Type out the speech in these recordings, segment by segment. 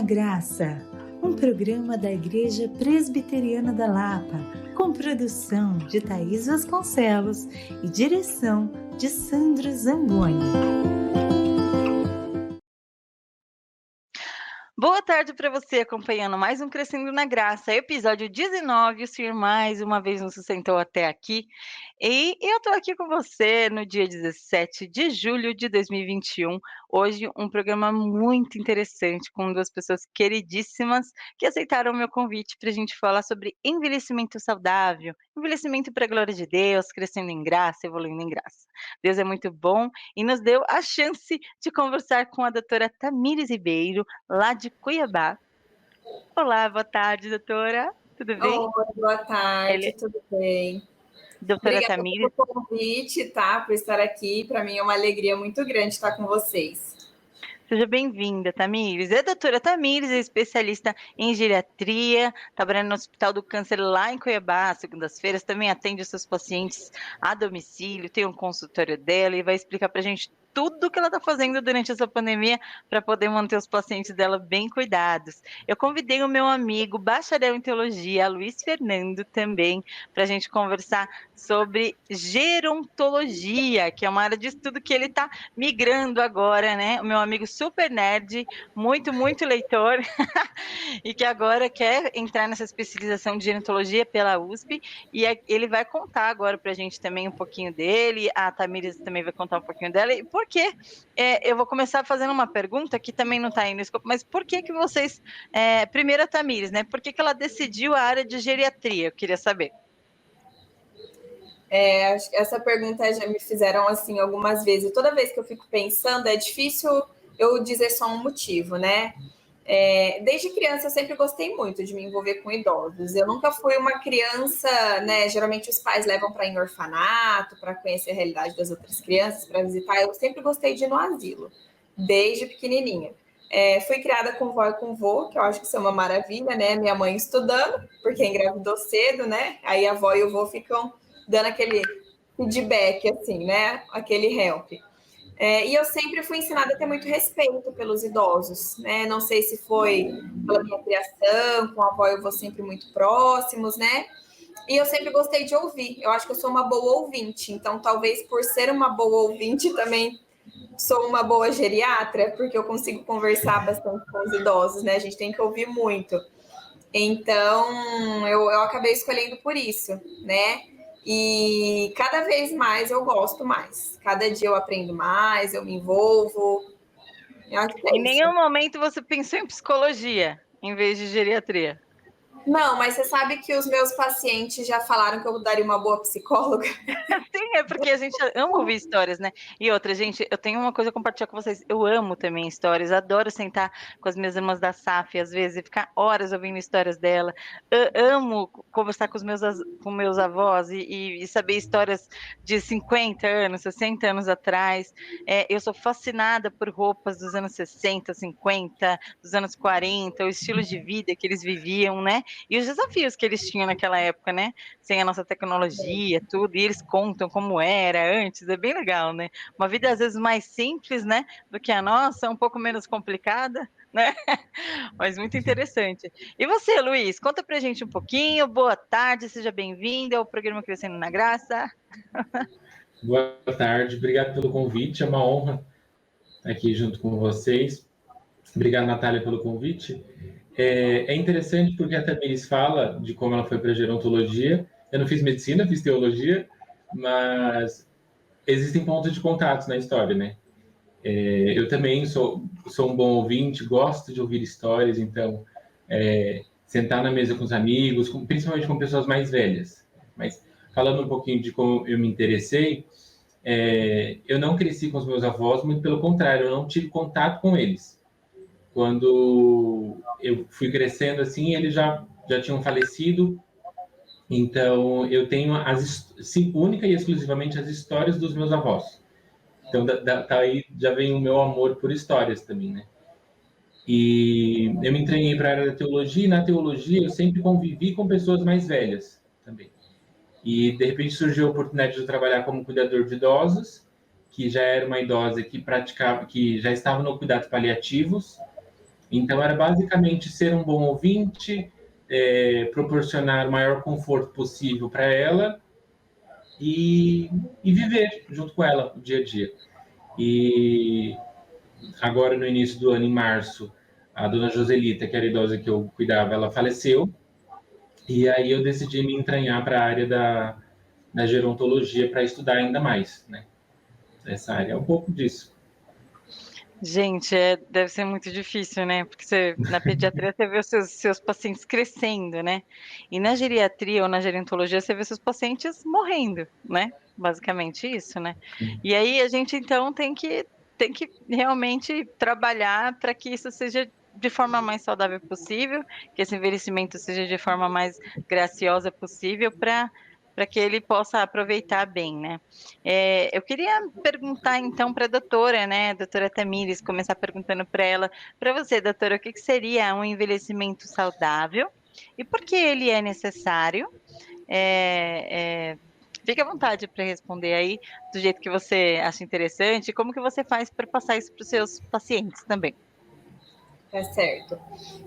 na Graça, um programa da Igreja Presbiteriana da Lapa, com produção de Thaís Vasconcelos e direção de Sandro Zamboni. Boa tarde para você, acompanhando mais um Crescendo na Graça, episódio 19. O Senhor mais uma vez nos sustentou até aqui. E eu estou aqui com você no dia 17 de julho de 2021. Hoje, um programa muito interessante com duas pessoas queridíssimas que aceitaram o meu convite para a gente falar sobre envelhecimento saudável, envelhecimento para a glória de Deus, crescendo em graça, evoluindo em graça. Deus é muito bom e nos deu a chance de conversar com a doutora Tamires Ribeiro, lá de Cuiabá. Olá, boa tarde, doutora. Tudo bem? Oi, boa tarde, tudo bem? Doutora Obrigada Tamires. pelo convite, tá? Por estar aqui. Para mim é uma alegria muito grande estar com vocês. Seja bem-vinda, Tamires. A doutora Tamires é especialista em geriatria, trabalhando no Hospital do Câncer lá em Cuiabá, às segundas-feiras, também atende os seus pacientes a domicílio, tem um consultório dela e vai explicar para a gente tudo o que ela está fazendo durante essa pandemia para poder manter os pacientes dela bem cuidados. Eu convidei o meu amigo, bacharel em teologia, Luiz Fernando, também, para a gente conversar sobre gerontologia, que é uma área de estudo que ele está migrando agora, né? O meu amigo super nerd, muito leitor, e que agora quer entrar nessa especialização de gerontologia pela USP, e ele vai contar agora para a gente também um pouquinho dele, a Tamires também vai contar um pouquinho dela, e por que eu vou começar fazendo uma pergunta que também não está aí no escopo, mas por que vocês, primeiro a Tamires, né? Por que ela decidiu a área de geriatria? Eu queria saber. Essa pergunta já me fizeram assim algumas vezes. Toda vez que eu fico pensando, é difícil eu dizer só um motivo, né? Desde criança eu sempre gostei muito de me envolver com idosos. Eu nunca fui uma criança, né? Geralmente os pais levam para ir em orfanato, para conhecer a realidade das outras crianças, para visitar. Eu sempre gostei de ir no asilo, desde pequenininha. Fui criada com vó e com vô, que eu acho que isso é uma maravilha, né? Minha mãe estudando, porque engravidou cedo, né? Aí a avó e o vô ficam dando aquele feedback, assim, né? Aquele help. E eu sempre fui ensinada a ter muito respeito pelos idosos, né? Não sei se foi pela minha criação, com a avó e o avô sempre muito próximos, né? E eu sempre gostei de ouvir. Eu acho que eu sou uma boa ouvinte. Então, talvez por ser uma boa ouvinte, também sou uma boa geriatra, porque eu consigo conversar bastante com os idosos, né? A gente tem que ouvir muito. Então, eu acabei escolhendo por isso, né? E cada vez mais eu gosto mais. Cada dia eu aprendo mais, eu me envolvo. Eu acho que é Em isso. nenhum momento você pensou em psicologia em vez de geriatria? Não, mas você sabe que os meus pacientes já falaram que eu daria uma boa psicóloga? Sim, é porque a gente ama ouvir histórias, né? E outra, gente, eu tenho uma coisa a compartilhar com vocês. Eu amo também histórias, adoro sentar com as minhas irmãs da SAF, às vezes, e ficar horas ouvindo histórias dela. Eu amo conversar com meus avós e saber histórias de 50 anos, 60 anos atrás. Eu sou fascinada por roupas dos anos 60, 50, dos anos 40, o estilo de vida que eles viviam, né? E os desafios que eles tinham naquela época, né? Sem a nossa tecnologia, tudo, e eles contam como era antes, é bem legal, né? Uma vida às vezes mais simples, né, do que a nossa, um pouco menos complicada, né? Mas muito interessante. E você, Luiz, conta pra gente um pouquinho. Boa tarde, seja bem-vindo ao programa Crescendo na Graça. Boa tarde, obrigado pelo convite, é uma honra estar aqui junto com vocês. Obrigado, Natália, pelo convite. É interessante porque a Tamires fala de como ela foi para a gerontologia. Eu não fiz medicina, fiz teologia, mas existem pontos de contato na história, né? Eu também sou um bom ouvinte, gosto de ouvir histórias, então sentar na mesa com os amigos, principalmente com pessoas mais velhas. Mas falando um pouquinho de como eu me interessei, eu não cresci com os meus avós, muito pelo contrário, eu não tive contato com eles. Quando eu fui crescendo assim, eles já tinham falecido, então eu tenho única e exclusivamente as histórias dos meus avós. Então aí já vem o meu amor por histórias também, né? E eu me entreguei para a área da teologia, e na teologia eu sempre convivi com pessoas mais velhas também. E de repente surgiu a oportunidade de eu trabalhar como cuidador de idosos, que já era uma idosa que já estava no cuidados paliativos, Então, era basicamente ser um bom ouvinte, proporcionar o maior conforto possível para ela e viver junto com ela o dia a dia. E agora, no início do ano, em março, a dona Joselita, que era a idosa que eu cuidava, ela faleceu. E aí eu decidi me entranhar para a área da gerontologia para estudar ainda mais, né? Essa área é um pouco disso. Gente, deve ser muito difícil, né? Porque na pediatria você vê os seus pacientes crescendo, né? E na geriatria ou na gerontologia você vê seus pacientes morrendo, né? Basicamente isso, né? E aí a gente então tem que realmente trabalhar para que isso seja de forma mais saudável possível, que esse envelhecimento seja de forma mais graciosa possível para que ele possa aproveitar bem, né? Eu queria perguntar então para a doutora, né, doutora Tamires, começar perguntando para ela, para você, doutora, o que seria um envelhecimento saudável e por que ele é necessário? Fique à vontade para responder aí do jeito que você acha interessante e como que você faz para passar isso para os seus pacientes também. Tá certo.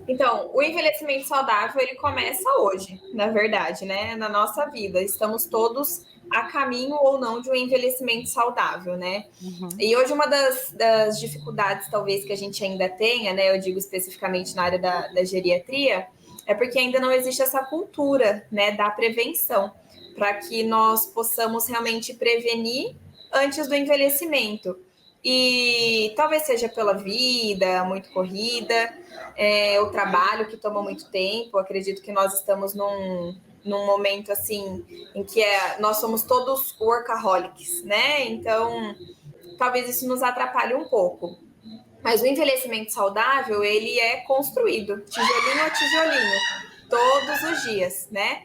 Então, o envelhecimento saudável, ele começa hoje, na verdade, né? Na nossa vida. Estamos todos a caminho ou não de um envelhecimento saudável, né? Uhum. E hoje uma das dificuldades, talvez, que a gente ainda tenha, né? Eu digo especificamente na área da geriatria, é porque ainda não existe essa cultura, né? Da prevenção, para que nós possamos realmente prevenir antes do envelhecimento. E talvez seja pela vida muito corrida, o trabalho que toma muito tempo. Acredito que nós estamos num momento assim em que nós somos todos workaholics, né? Então, talvez isso nos atrapalhe um pouco. Mas o envelhecimento saudável, ele é construído, tijolinho a tijolinho, todos os dias, né?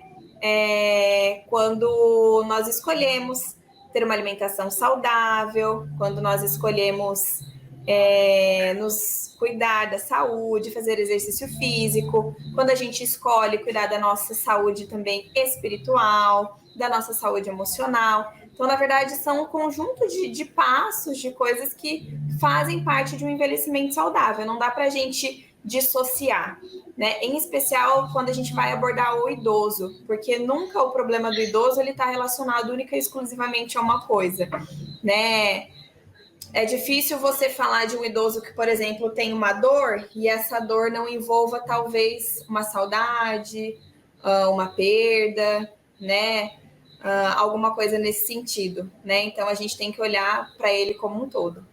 Quando nós escolhemos ter uma alimentação saudável, quando nós escolhemos nos cuidar da saúde, fazer exercício físico, quando a gente escolhe cuidar da nossa saúde também espiritual, da nossa saúde emocional. Então, na verdade, são um conjunto de passos, de coisas que fazem parte de um envelhecimento saudável. Não dá para a gente dissociar, né? Em especial quando a gente vai abordar o idoso, porque nunca o problema do idoso ele está relacionado única e exclusivamente a uma coisa, né? É difícil você falar de um idoso que, por exemplo, tem uma dor e essa dor não envolva talvez uma saudade, uma perda, né? Alguma coisa nesse sentido, né? Então a gente tem que olhar para ele como um todo.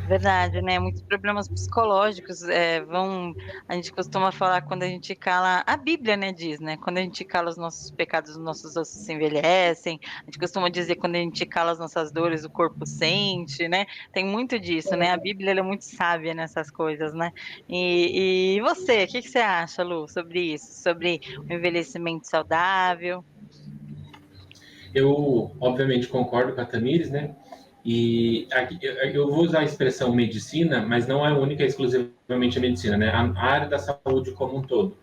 Verdade, né? Muitos problemas psicológicos a gente costuma falar quando a gente cala, a Bíblia, né, diz, né? Quando a gente cala os nossos pecados, os nossos ossos se envelhecem. A gente costuma dizer quando a gente cala as nossas dores, o corpo sente, né? Tem muito disso, né? A Bíblia ela é muito sábia nessas coisas, né? E você, o que você acha, Lu, sobre isso? Sobre o envelhecimento saudável? Eu, obviamente, concordo com a Tamires, né? E aqui, eu vou usar a expressão medicina, mas não é única e exclusivamente a medicina, né? A área da saúde como um todo.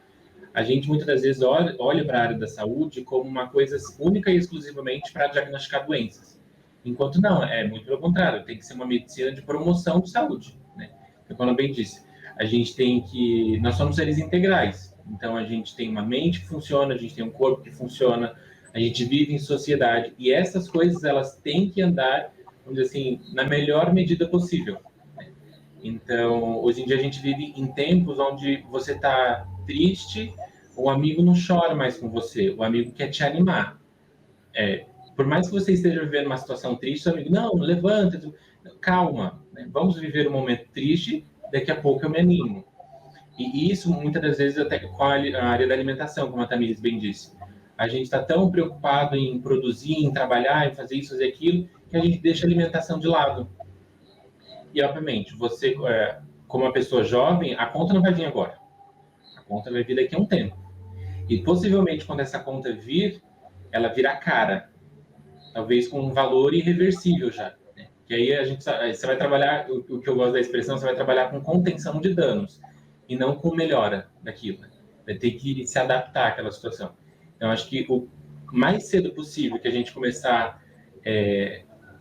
A gente muitas das vezes olha para a área da saúde como uma coisa única e exclusivamente para diagnosticar doenças. Enquanto não, é muito pelo contrário, tem que ser uma medicina de promoção de saúde, né? Como eu bem disse, nós somos seres integrais. Então a gente tem uma mente que funciona, a gente tem um corpo que funciona, a gente vive em sociedade e essas coisas elas têm que andar, vamos dizer assim, na melhor medida possível. Então, hoje em dia a gente vive em tempos onde você está triste, o amigo não chora mais com você, o amigo quer te animar. Por mais que você esteja vivendo uma situação triste, o amigo, não, levanta, calma, né? Vamos viver um momento triste, daqui a pouco eu me animo. E isso, muitas das vezes, até com a área da alimentação, como a Tamires bem disse. A gente está tão preocupado em produzir, em trabalhar, em fazer isso, fazer aquilo, que a gente deixa a alimentação de lado. E, obviamente, você, como uma pessoa jovem, a conta não vai vir agora. A conta vai vir daqui a um tempo. E, possivelmente, quando essa conta vir, ela virá cara. Talvez com um valor irreversível já. Né? Que aí você vai trabalhar, o que eu gosto da expressão, você vai trabalhar com contenção de danos. E não com melhora daquilo. Né? Vai ter que se adaptar àquela situação. Então, acho que o mais cedo possível que a gente começar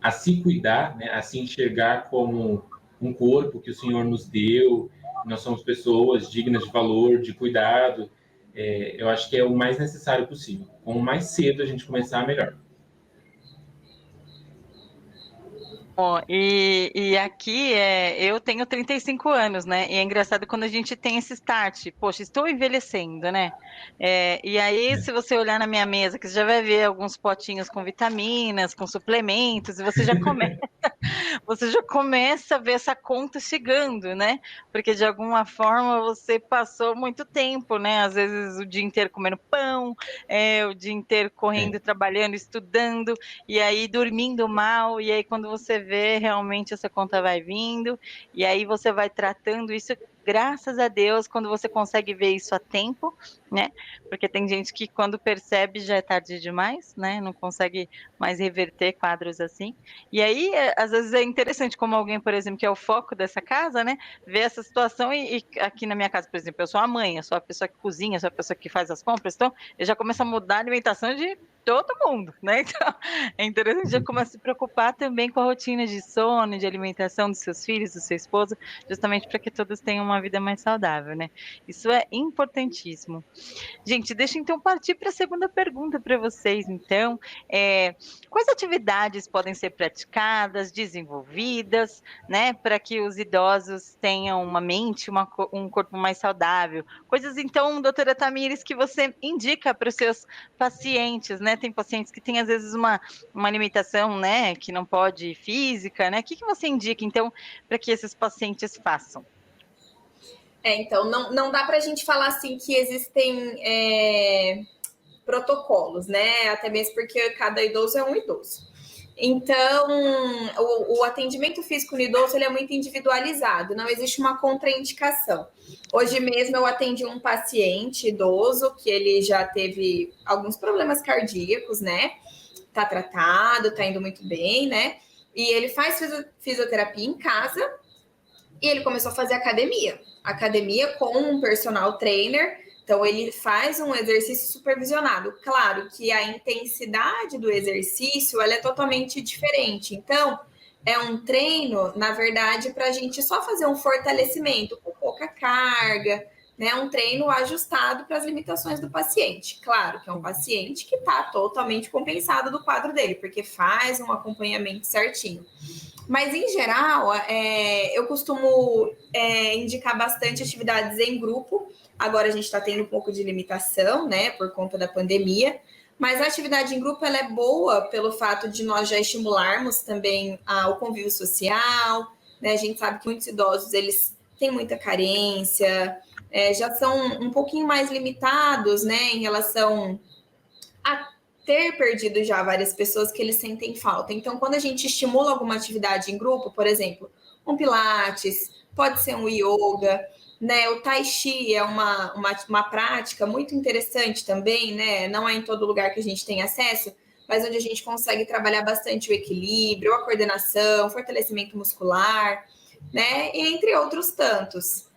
a se cuidar, né, a se enxergar como um corpo que o Senhor nos deu, nós somos pessoas dignas de valor, de cuidado. Eu acho que é o mais necessário possível. Quanto mais cedo a gente começar, melhor. Bom, e aqui eu tenho 35 anos, né? E é engraçado quando a gente tem esse start. Poxa, estou envelhecendo, né? E aí, se você olhar na minha mesa, que você já vai ver alguns potinhos com vitaminas, com suplementos, e você já começa a ver essa conta chegando, né? Porque de alguma forma você passou muito tempo, né? Às vezes o dia inteiro comendo pão, o dia inteiro correndo, trabalhando, estudando, e aí dormindo mal, e aí quando você vê, realmente essa conta vai vindo, e aí você vai tratando isso. Graças a Deus, quando você consegue ver isso a tempo, né? Porque tem gente que quando percebe já é tarde demais, né? Não consegue mais reverter quadros assim. E aí, às vezes é interessante como alguém, por exemplo, que é o foco dessa casa, né? Ver essa situação e aqui na minha casa, por exemplo, eu sou a mãe, eu sou a pessoa que cozinha, eu sou a pessoa que faz as compras, então eu já começo a mudar a alimentação de todo mundo, né? Então, é interessante, já começa a se preocupar também com a rotina de sono, de alimentação dos seus filhos, do seu esposo, justamente para que todos tenham uma vida mais saudável, né? Isso é importantíssimo. Gente, deixa então partir para a segunda pergunta para vocês, então. Quais atividades podem ser praticadas, desenvolvidas, né, para que os idosos tenham uma mente, um corpo mais saudável? Coisas, então, doutora Tamires, que você indica para os seus pacientes, né? Tem pacientes que têm, às vezes, uma limitação, né, que não pode física, né? O que você indica, então, para que esses pacientes façam? Então, não dá para a gente falar assim que existem protocolos, né? Até mesmo porque cada idoso é um idoso. Então, o atendimento físico no idoso ele é muito individualizado, não existe uma contraindicação. Hoje mesmo eu atendi um paciente idoso que ele já teve alguns problemas cardíacos, né? Tá tratado, tá indo muito bem, né? E ele faz fisioterapia em casa e ele começou a fazer academia com um personal trainer. Então, ele faz um exercício supervisionado. Claro que a intensidade do exercício ela é totalmente diferente. Então, é um treino, na verdade, para a gente só fazer um fortalecimento com pouca carga, né? Um treino ajustado para as limitações do paciente. Claro que é um paciente que está totalmente compensado do quadro dele, porque faz um acompanhamento certinho. Mas, em geral, eu costumo indicar bastante atividades em grupo. Agora a gente está tendo um pouco de limitação, né, por conta da pandemia. Mas a atividade em grupo ela é boa pelo fato de nós já estimularmos também o convívio social, né? A gente sabe que muitos idosos, eles têm muita carência, já são um pouquinho mais limitados, né, em relação a ter perdido já várias pessoas que eles sentem falta. Então, quando a gente estimula alguma atividade em grupo, por exemplo, um pilates, pode ser um yoga, né? O tai chi é uma prática muito interessante também, né? Não é em todo lugar que a gente tem acesso, mas onde a gente consegue trabalhar bastante o equilíbrio, a coordenação, fortalecimento muscular, né? E entre outros tantos.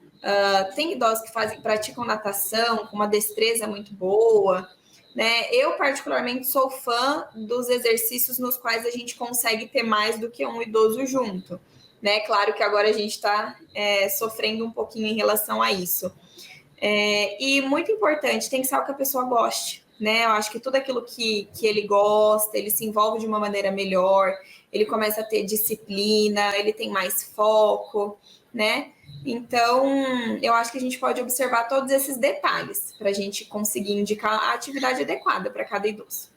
Tem idosos que praticam natação com uma destreza muito boa, né? Eu, particularmente, sou fã dos exercícios nos quais a gente consegue ter mais do que um idoso junto, né? Claro que agora a gente está sofrendo um pouquinho em relação a isso. E muito importante, tem que ser algo que a pessoa goste, né? Eu acho que tudo aquilo que ele gosta, ele se envolve de uma maneira melhor, ele começa a ter disciplina, ele tem mais foco, né? Então, eu acho que a gente pode observar todos esses detalhes para a gente conseguir indicar a atividade adequada para cada idoso.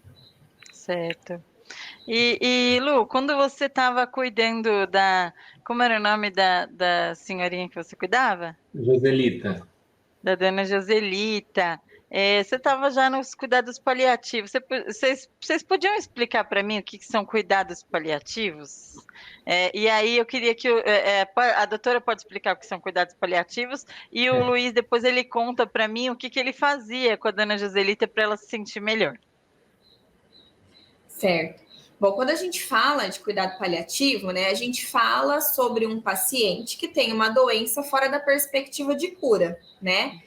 Certo. E Lu, quando você estava cuidando como era o nome da senhorinha que você cuidava? Joselita. Da dona Joselita. Você estava já nos cuidados paliativos. Vocês podiam explicar para mim o que são cuidados paliativos? E aí eu queria que a doutora pode explicar o que são cuidados paliativos e o Luiz depois ele conta para mim o que ele fazia com a dona Joselita para ela se sentir melhor. Certo. Bom, quando a gente fala de cuidado paliativo, né, a gente fala sobre um paciente que tem uma doença fora da perspectiva de cura, né?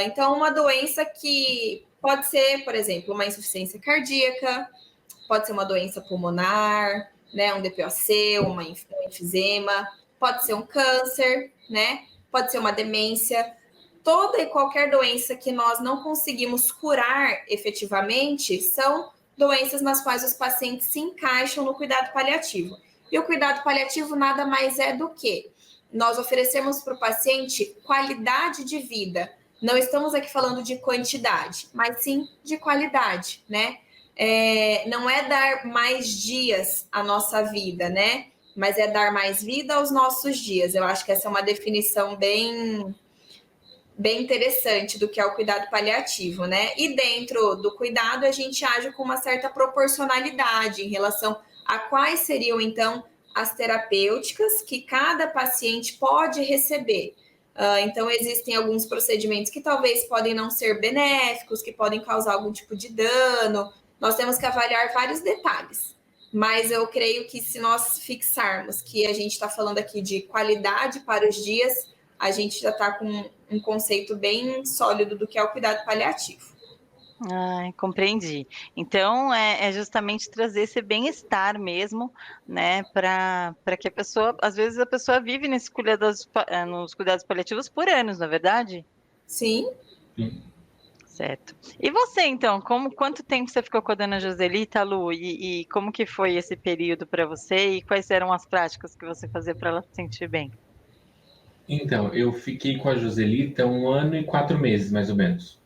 Então, uma doença que pode ser, por exemplo, uma insuficiência cardíaca, pode ser uma doença pulmonar, né, um DPOC, um enfisema, pode ser um câncer, né? pode ser uma demência. Toda e qualquer doença que nós não conseguimos curar efetivamente são doenças nas quais os pacientes se encaixam no cuidado paliativo. E o cuidado paliativo nada mais é do que nós oferecemos para o paciente qualidade de vida. Não estamos aqui falando de quantidade, mas sim de qualidade, né? Não é dar mais dias à nossa vida, né? Mas é dar mais vida aos nossos dias. Eu acho que essa é uma definição bem interessante do que é o cuidado paliativo, né? E dentro do cuidado, a gente age com uma certa proporcionalidade em relação a quais seriam, então, as terapêuticas que cada paciente pode receber. Então, existem alguns procedimentos que talvez podem não ser benéficos, que podem causar algum tipo de dano. Nós temos que avaliar vários detalhes. Mas eu creio que se nós fixarmos que a gente está falando aqui de qualidade para os dias, a gente já está com um conceito bem sólido do que é o cuidado paliativo. Compreendi. Então, é justamente trazer esse bem-estar mesmo, né, para que a pessoa, às vezes a pessoa vive nos cuidados paliativos por anos, não é verdade? Sim. Certo. E você, então, quanto tempo você ficou com a dona Joselita, Lu, e como que foi esse período para você, e quais eram as práticas que você fazia para ela se sentir bem? Então, eu fiquei com a Joselita 1 ano e 4 meses, mais ou menos.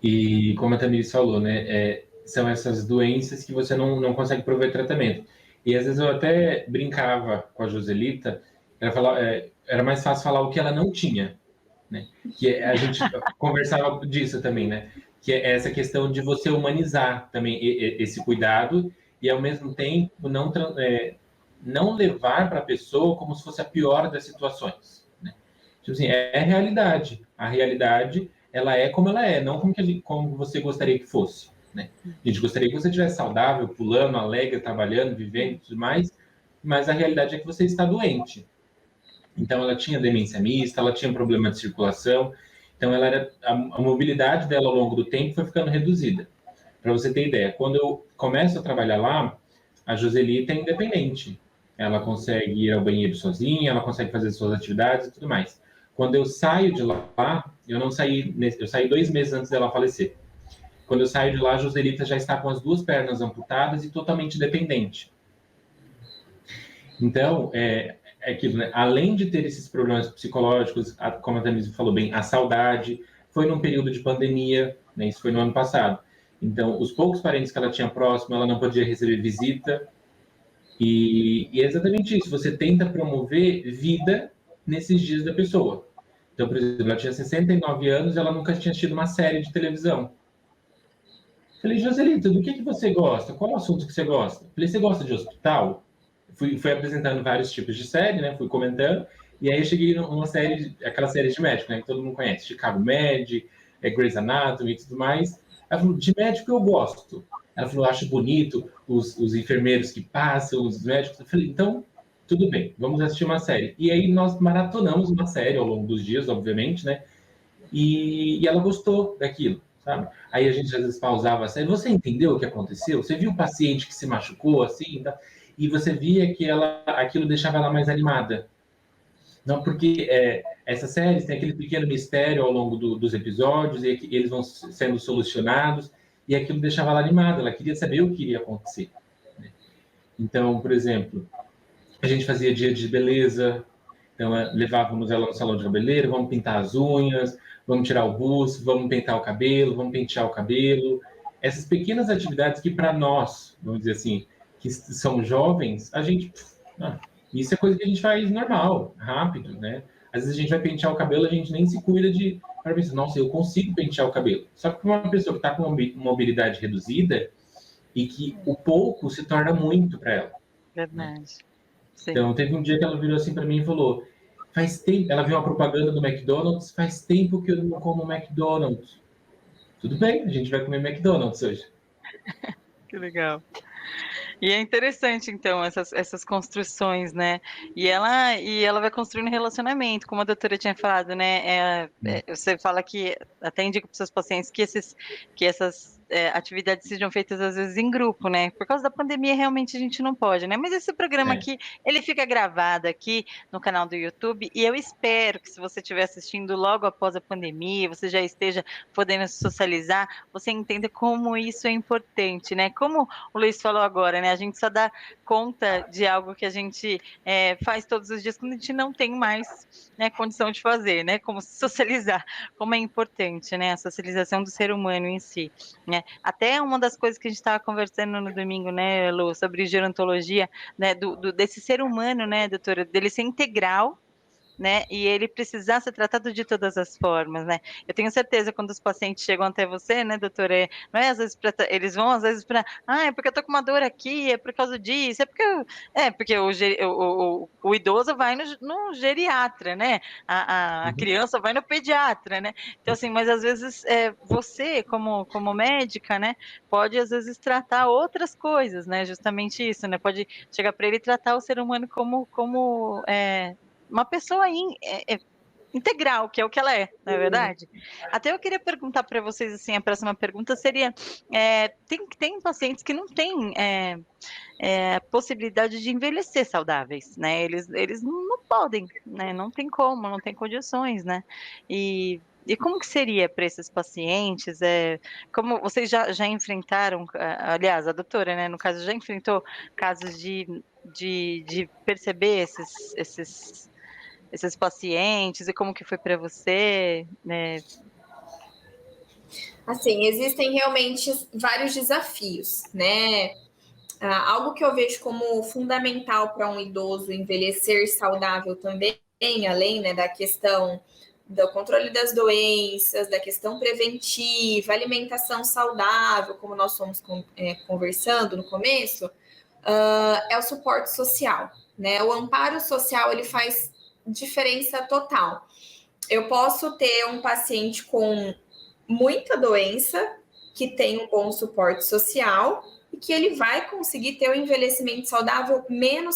E como a Tamiris falou, né, são essas doenças que você não consegue prover tratamento. E às vezes eu até brincava com a Joselita, era mais fácil falar o que ela não tinha, né? Que a gente conversava disso também, né? Que é essa questão de você humanizar também esse cuidado e ao mesmo tempo não levar para a pessoa como se fosse a pior das situações, né? Tipo assim, é a realidade. A realidade, ela é como ela é, não como você gostaria que fosse, né? A gente gostaria que você estivesse saudável, pulando, alegre, trabalhando, vivendo e tudo mais, mas a realidade é que você está doente. Então, ela tinha demência mista, ela tinha problema de circulação, então a mobilidade dela ao longo do tempo foi ficando reduzida. Para você ter ideia, quando eu começo a trabalhar lá, a Joselita é independente. Ela consegue ir ao banheiro sozinha, ela consegue fazer suas atividades e tudo mais. Quando eu saio de lá, eu saí 2 meses antes dela falecer. Quando eu saio de lá, a Joselita já está com as 2 pernas amputadas e totalmente dependente. Então, é aquilo, né? Além de ter esses problemas psicológicos, como a Tamiris falou bem, a saudade, foi num período de pandemia, né? Isso foi no ano passado. Então, os poucos parentes que ela tinha próximo, ela não podia receber visita. E é exatamente isso, você tenta promover vida nesses dias da pessoa. Então, por exemplo, ela tinha 69 anos e ela nunca tinha assistido uma série de televisão. Falei, Joselita, do que você gosta? Qual é o assunto que você gosta? Falei, você gosta de hospital? Fui apresentando vários tipos de série, né? Fui comentando. E aí eu cheguei numa série, aquela série de médico, né? Que todo mundo conhece. Chicago Med, Grey's Anatomy e tudo mais. Ela falou, de médico eu gosto. Ela falou, acho bonito os enfermeiros que passam, os médicos. Eu falei, então, tudo bem, vamos assistir uma série. E aí nós maratonamos uma série ao longo dos dias, obviamente, né? E ela gostou daquilo, sabe? Aí a gente às vezes pausava a série. Você entendeu o que aconteceu? Você viu o paciente que se machucou assim? Tá? E você via que aquilo deixava ela mais animada. Não, porque essas séries têm aquele pequeno mistério ao longo dos episódios e eles vão sendo solucionados e aquilo deixava ela animada. Ela queria saber o que iria acontecer, né? Então, por exemplo, a gente fazia dia de beleza. Então, levávamos ela no salão de cabeleireiro, vamos pintar as unhas, vamos tirar o buço, vamos pintar o cabelo, vamos pentear o cabelo. Essas pequenas atividades que para nós, vamos dizer assim, que são jovens, isso é coisa que a gente faz normal, rápido, né? Às vezes a gente vai pentear o cabelo, a gente nem se cuida para pensar, nossa, eu consigo pentear o cabelo. Só que para uma pessoa que está com uma mobilidade reduzida e que o pouco se torna muito para ela. Verdade. Né? Então, teve um dia que ela virou assim para mim e falou, faz tempo, ela viu uma propaganda do McDonald's, faz tempo que eu não como McDonald's. Tudo bem, a gente vai comer McDonald's hoje. Que legal. E é interessante, então, essas construções, né? E ela vai construindo relacionamento, como a doutora tinha falado, né? Você fala que até indica para os seus pacientes que essas atividades sejam feitas às vezes em grupo, né? Por causa da pandemia, realmente a gente não pode, né? Mas esse programa aqui, ele fica gravado aqui no canal do YouTube e eu espero que se você estiver assistindo logo após a pandemia, você já esteja podendo socializar, você entenda como isso é importante, né? Como o Luiz falou agora, né? A gente só dá conta de algo que a gente faz todos os dias quando a gente não tem mais, né, condição de fazer, né? Como socializar, como é importante, né? A socialização do ser humano em si, né? Até uma das coisas que a gente estava conversando no domingo, né, Lu, sobre gerontologia, né, desse ser humano, né, doutora, dele ser integral, né? E ele precisar ser tratado de todas as formas, né? Eu tenho certeza quando os pacientes chegam até você, né, doutora, não é às vezes eles vão às vezes para, é porque eu tô com uma dor aqui, é por causa disso, porque o idoso vai no geriatra, né? A criança vai no pediatra, né? Então assim, mas às vezes você como médica, né, pode às vezes tratar outras coisas, né? Justamente isso, né? Pode chegar para ele e tratar o ser humano como uma pessoa integral, que é o que ela é, não é verdade? Até eu queria perguntar para vocês, assim, a próxima pergunta seria, tem pacientes que não têm possibilidade de envelhecer saudáveis, né? Eles não podem, né? Não tem como, não tem condições, né? E como que seria para esses pacientes? Como vocês já enfrentaram, aliás, a doutora, né, no caso, já enfrentou casos de perceber esses pacientes e como que foi para você, né? Assim, existem realmente vários desafios, né? Algo que eu vejo como fundamental para um idoso envelhecer saudável também, além, né, da questão do controle das doenças, da questão preventiva, alimentação saudável, como nós fomos conversando no começo, é o suporte social, né? O amparo social, ele faz diferença total. Eu posso ter um paciente com muita doença que tem um bom suporte social e que ele vai conseguir ter um envelhecimento saudável mesmo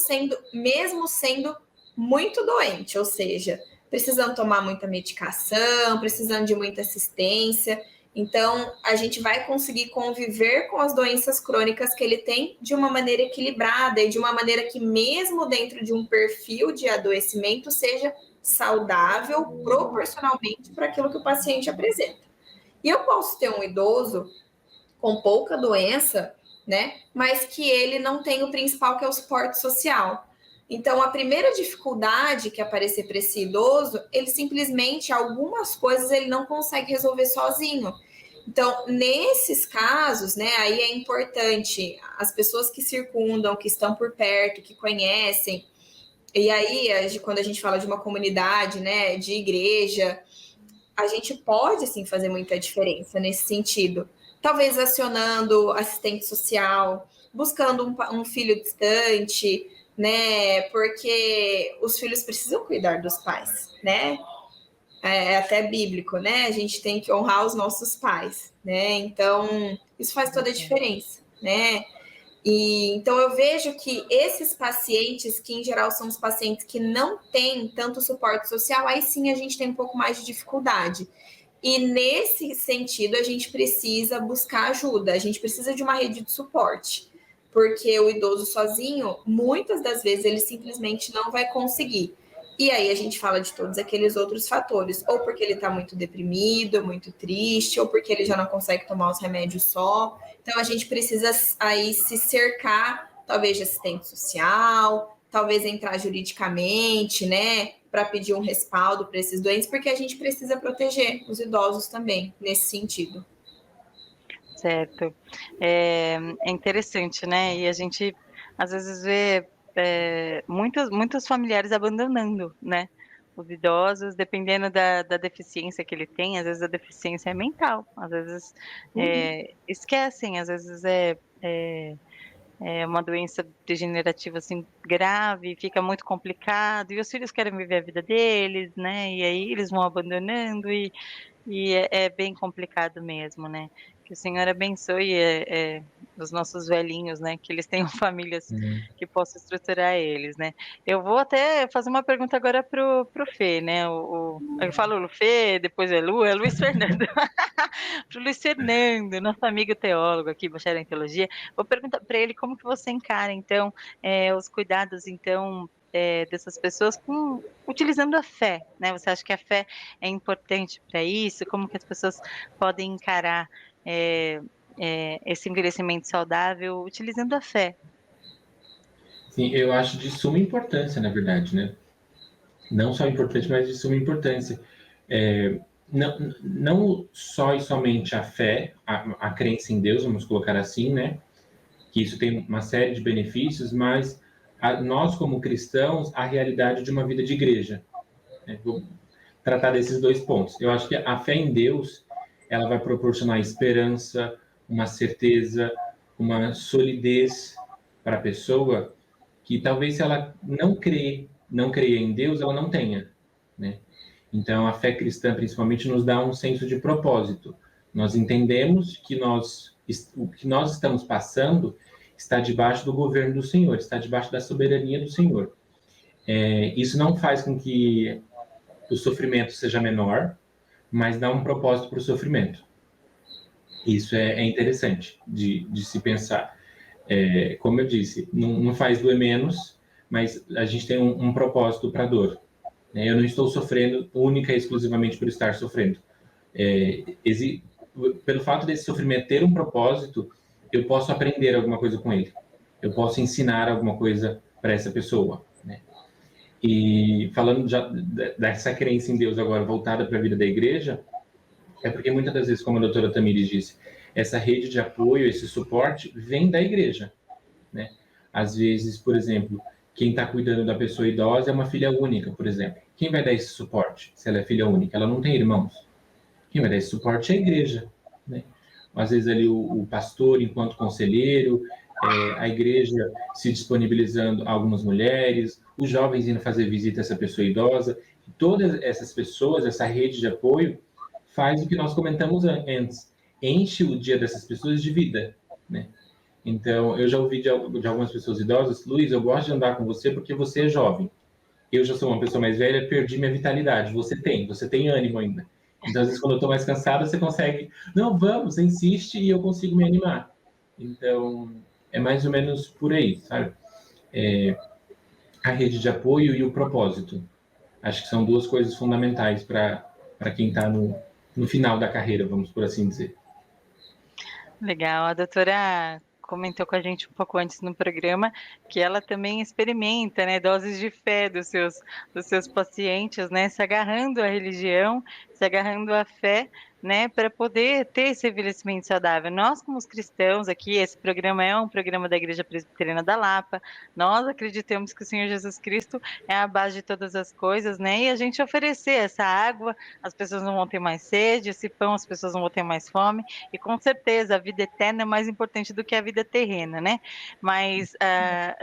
sendo muito doente, ou seja, precisando tomar muita medicação, precisando de muita assistência. Então, a gente vai conseguir conviver com as doenças crônicas que ele tem de uma maneira equilibrada e de uma maneira que, mesmo dentro de um perfil de adoecimento, seja saudável proporcionalmente para aquilo que o paciente apresenta. E eu posso ter um idoso com pouca doença, né? Mas que ele não tem o principal, que é o suporte social. Então, a primeira dificuldade que aparecer para esse idoso, ele simplesmente, algumas coisas ele não consegue resolver sozinho. Então, nesses casos, né, aí é importante as pessoas que circundam, que estão por perto, que conhecem. E aí, quando a gente fala de uma comunidade, né, de igreja, a gente pode, sim, fazer muita diferença nesse sentido. Talvez acionando assistente social, buscando um filho distante, né? Porque os filhos precisam cuidar dos pais, né? É até bíblico, né? A gente tem que honrar os nossos pais, né? Então, isso faz toda a diferença, né? E então eu vejo que esses pacientes, que em geral são os pacientes que não têm tanto suporte social, aí sim a gente tem um pouco mais de dificuldade. E nesse sentido, a gente precisa buscar ajuda, a gente precisa de uma rede de suporte, porque o idoso sozinho, muitas das vezes, ele simplesmente não vai conseguir. E aí a gente fala de todos aqueles outros fatores, ou porque ele está muito deprimido, muito triste, ou porque ele já não consegue tomar os remédios só. Então a gente precisa aí se cercar, talvez de assistente social, talvez entrar juridicamente, né, para pedir um respaldo para esses doentes, porque a gente precisa proteger os idosos também nesse sentido. Certo. É interessante, né? E a gente às vezes vê muitos familiares abandonando, né? Os idosos, dependendo da deficiência que ele tem, às vezes a deficiência é mental, às vezes esquecem, às vezes é uma doença degenerativa assim grave, fica muito complicado, e os filhos querem viver a vida deles, né? E aí eles vão abandonando e é bem complicado mesmo, né? Que o Senhor abençoe dos nossos velhinhos, né? Que eles tenham famílias que possam estruturar eles, né? Eu vou até fazer uma pergunta agora pro Fê, né? Eu falo Fê, depois é Luiz Fernando. Pro Luiz Fernando, nosso amigo teólogo aqui, bacharel em teologia. Vou perguntar para ele como que você encara, então, os cuidados, então, dessas pessoas utilizando a fé, né? Você acha que a fé é importante para isso? Como que as pessoas podem encarar esse envelhecimento saudável utilizando a fé? Sim, eu acho de suma importância, na verdade, né? Não só importante, mas de suma importância. Não só e somente a fé, a crença em Deus, vamos colocar assim, né? Que isso tem uma série de benefícios, mas nós, como cristãos, a realidade de uma vida de igreja. Né? Vou tratar desses dois pontos. Eu acho que a fé em Deus, ela vai proporcionar esperança, uma certeza, uma solidez para a pessoa que talvez se ela não creia em Deus, ela não tenha, né? Então, a fé cristã, principalmente, nos dá um senso de propósito. Nós entendemos que o que nós estamos passando está debaixo do governo do Senhor, está debaixo da soberania do Senhor. Isso não faz com que o sofrimento seja menor, mas dá um propósito para o sofrimento. Isso é interessante de se pensar. Como eu disse, não faz doer menos, mas a gente tem um propósito para a dor. Eu não estou sofrendo única e exclusivamente por estar sofrendo. Pelo fato desse sofrimento ter um propósito, eu posso aprender alguma coisa com ele. Eu posso ensinar alguma coisa para essa pessoa. Né? E falando já dessa crença em Deus agora voltada para a vida da igreja, é porque muitas das vezes, como a doutora Tamires disse, essa rede de apoio, esse suporte vem da igreja. Né? Às vezes, por exemplo, quem está cuidando da pessoa idosa é uma filha única, por exemplo. Quem vai dar esse suporte se ela é filha única? Ela não tem irmãos. Quem vai dar esse suporte é a igreja. Né? Às vezes ali o pastor, enquanto conselheiro, a igreja se disponibilizando a algumas mulheres, os jovens indo fazer visita a essa pessoa idosa. Todas essas pessoas, essa rede de apoio, faz o que nós comentamos antes. Enche o dia dessas pessoas de vida. Né? Então, eu já ouvi de algumas pessoas idosas, Luiz, eu gosto de andar com você porque você é jovem. Eu já sou uma pessoa mais velha, perdi minha vitalidade. Você tem ânimo ainda. Então, às vezes, quando eu estou mais cansada, você consegue, não, vamos, você insiste e eu consigo me animar. Então, é mais ou menos por aí, sabe? A rede de apoio e o propósito. Acho que são duas coisas fundamentais para quem está no final da carreira, vamos por assim dizer. Legal, a doutora comentou com a gente um pouco antes no programa que ela também experimenta, né, doses de fé dos seus pacientes, né, se agarrando à religião, se agarrando à fé, né, para poder ter esse envelhecimento saudável. Nós, como os cristãos aqui, esse programa é um programa da Igreja Presbiteriana da Lapa, nós acreditamos que o Senhor Jesus Cristo é a base de todas as coisas, né, e a gente oferecer essa água, as pessoas não vão ter mais sede, esse pão, as pessoas não vão ter mais fome, e com certeza a vida eterna é mais importante do que a vida terrena, né? Mas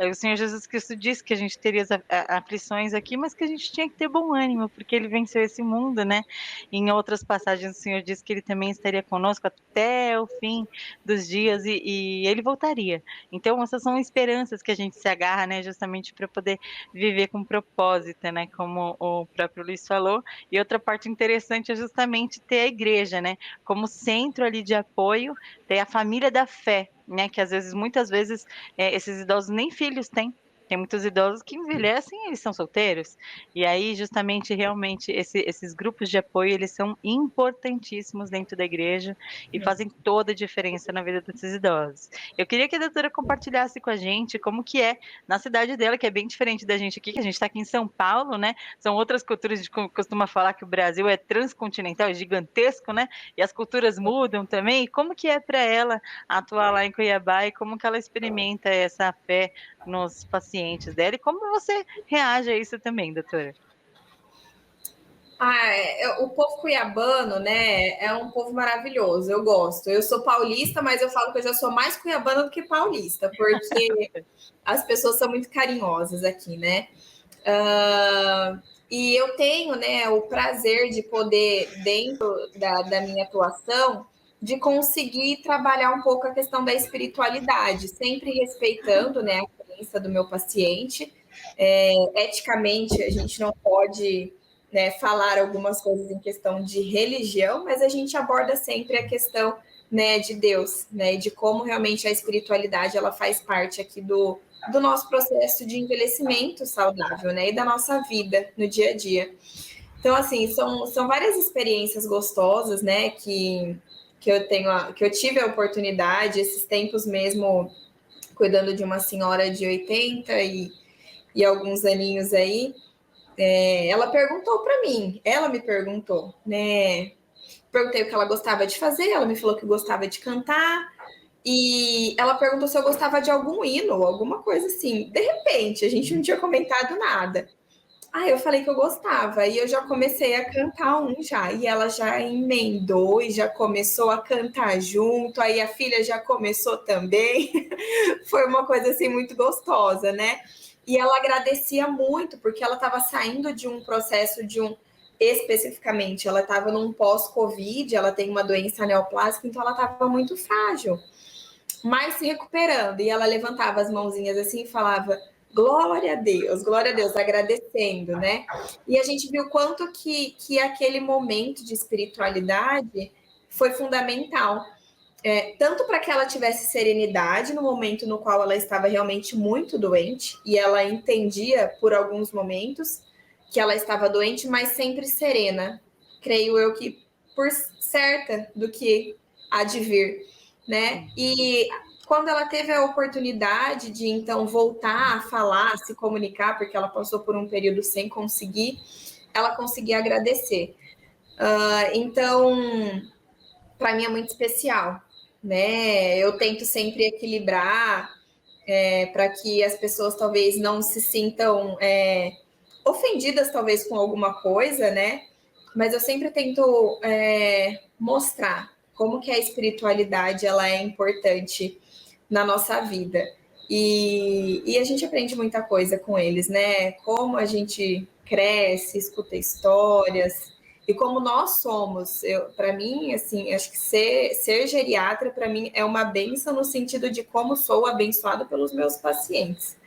o Senhor Jesus Cristo disse que a gente teria as aflições aqui, mas que a gente tinha que ter bom ânimo, porque ele venceu esse mundo, né? Em outras passagens o Senhor disse que ele também estaria conosco até o fim dos dias e ele voltaria. Então essas são esperanças que a gente se agarra, né? Justamente para poder viver com propósito, né? Como o próprio Luiz falou. E outra parte interessante é justamente ter a igreja, né? Como centro ali de apoio, ter a família da fé, né? Que às vezes, muitas vezes, esses idosos nem filhos têm. Tem muitos idosos que envelhecem e eles são solteiros. E aí, justamente, realmente, esses grupos de apoio, eles são importantíssimos dentro da igreja e fazem toda a diferença na vida desses idosos. Eu queria que a doutora compartilhasse com a gente como que é na cidade dela, que é bem diferente da gente aqui, que a gente está aqui em São Paulo, né? São outras culturas, a gente costuma falar que o Brasil é transcontinental, é gigantesco, né? E as culturas mudam também. E como que é para ela atuar lá em Cuiabá e como que ela experimenta essa fé nos pacientes dela? E como você reage a isso também, doutora? O povo cuiabano, né, é um povo maravilhoso, eu gosto. Eu sou paulista, mas eu falo que eu já sou mais cuiabana do que paulista, porque as pessoas são muito carinhosas aqui, né? E eu tenho, né, o prazer de poder, dentro da minha atuação, de conseguir trabalhar um pouco a questão da espiritualidade, sempre respeitando, né, a crença do meu paciente. Eticamente, a gente não pode, né, falar algumas coisas em questão de religião, mas a gente aborda sempre a questão, né, de Deus, né, de como realmente a espiritualidade ela faz parte aqui do nosso processo de envelhecimento saudável, né, e da nossa vida no dia a dia. Então, assim, são várias experiências gostosas, né, que eu tive a oportunidade, esses tempos mesmo, cuidando de uma senhora de 80 e alguns aninhos aí. Ela perguntou para mim, ela me perguntou, né? Perguntei o que ela gostava de fazer, ela me falou que gostava de cantar, e ela perguntou se eu gostava de algum hino, alguma coisa assim. De repente, a gente não tinha comentado nada. Eu falei que eu gostava, e eu já comecei a cantar um já, e ela já emendou e já começou a cantar junto, aí a filha já começou também. Foi uma coisa assim muito gostosa, né? E ela agradecia muito, porque ela estava saindo de um processo especificamente, ela estava num pós-Covid, ela tem uma doença neoplásica, então ela estava muito frágil, mas se recuperando. E ela levantava as mãozinhas assim e falava: glória a Deus, agradecendo, né? E a gente viu quanto que aquele momento de espiritualidade foi fundamental. Tanto para que ela tivesse serenidade no momento no qual ela estava realmente muito doente, e ela entendia por alguns momentos que ela estava doente, mas sempre serena. Creio eu que por certa do que há de vir, né? E quando ela teve a oportunidade de então voltar a falar, a se comunicar, porque ela passou por um período sem conseguir, ela conseguia agradecer. Então, para mim é muito especial, né? Eu tento sempre equilibrar para que as pessoas talvez não se sintam ofendidas talvez com alguma coisa, né? Mas eu sempre tento mostrar como que a espiritualidade ela é importante na nossa vida. E a gente aprende muita coisa com eles, né? Como a gente cresce, escuta histórias, e como nós somos. Para mim, assim, acho que ser geriatra, para mim, é uma bênção no sentido de como sou abençoada pelos meus pacientes,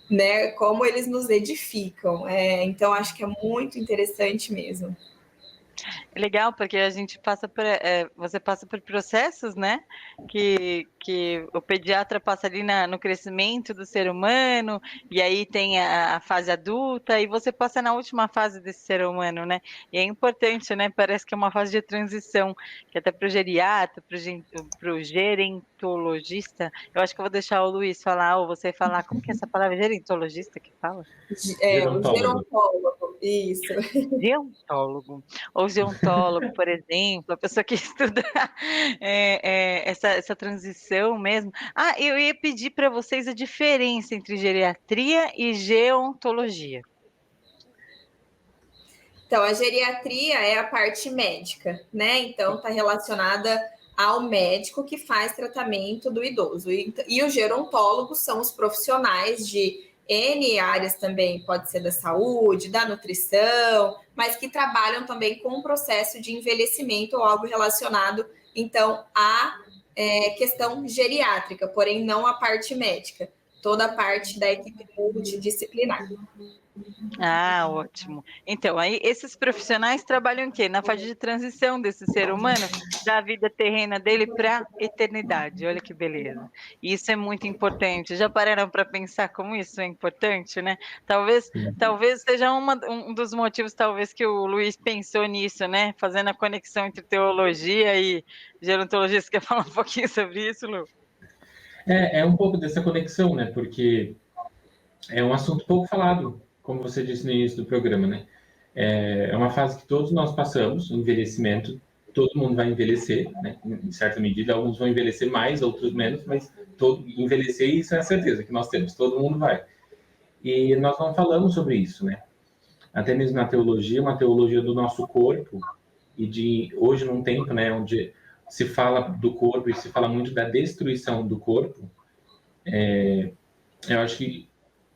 né? Como eles nos edificam. Então, acho que é muito interessante mesmo. É legal, porque a gente passa por, você passa por processos, né? Que o pediatra passa ali no crescimento do ser humano, e aí tem a fase adulta, e você passa na última fase desse ser humano, né? E é importante, né? Parece que é uma fase de transição, que até para o geriatra, para o gerontologista, eu acho que eu vou deixar o Luiz falar, ou você falar, como que é essa palavra? Gerontologista que fala? O gerontólogo, isso. Geontólogo, ou geontólogo, por exemplo, a pessoa que estuda essa transição mesmo. Eu ia pedir para vocês a diferença entre geriatria e geontologia. Então, a geriatria é a parte médica, né? Então, está relacionada ao médico que faz tratamento do idoso. E os gerontólogos são os profissionais de N áreas também, pode ser da saúde, da nutrição, mas que trabalham também com o processo de envelhecimento ou algo relacionado, então, à questão geriátrica, porém não a parte médica, toda a parte da equipe multidisciplinar. Ótimo. Então, aí esses profissionais trabalham em quê? Na fase de transição desse ser humano, da vida terrena dele para a eternidade. Olha que beleza. Isso é muito importante. Já pararam para pensar como isso é importante, né? Talvez seja um dos motivos, talvez, que o Luiz pensou nisso, né? Fazendo a conexão entre teologia e gerontologia. Você quer falar um pouquinho sobre isso, Lu? É um pouco dessa conexão, né? Porque é um assunto pouco falado, como você disse no início do programa, né? É uma fase que todos nós passamos, o envelhecimento, todo mundo vai envelhecer, né? Em certa medida, alguns vão envelhecer mais, outros menos, mas envelhecer, isso é a certeza que nós temos, todo mundo vai. E nós não falamos sobre isso, né? Até mesmo na teologia, uma teologia do nosso corpo, e hoje num tempo, né, onde se fala do corpo e se fala muito da destruição do corpo, eu acho que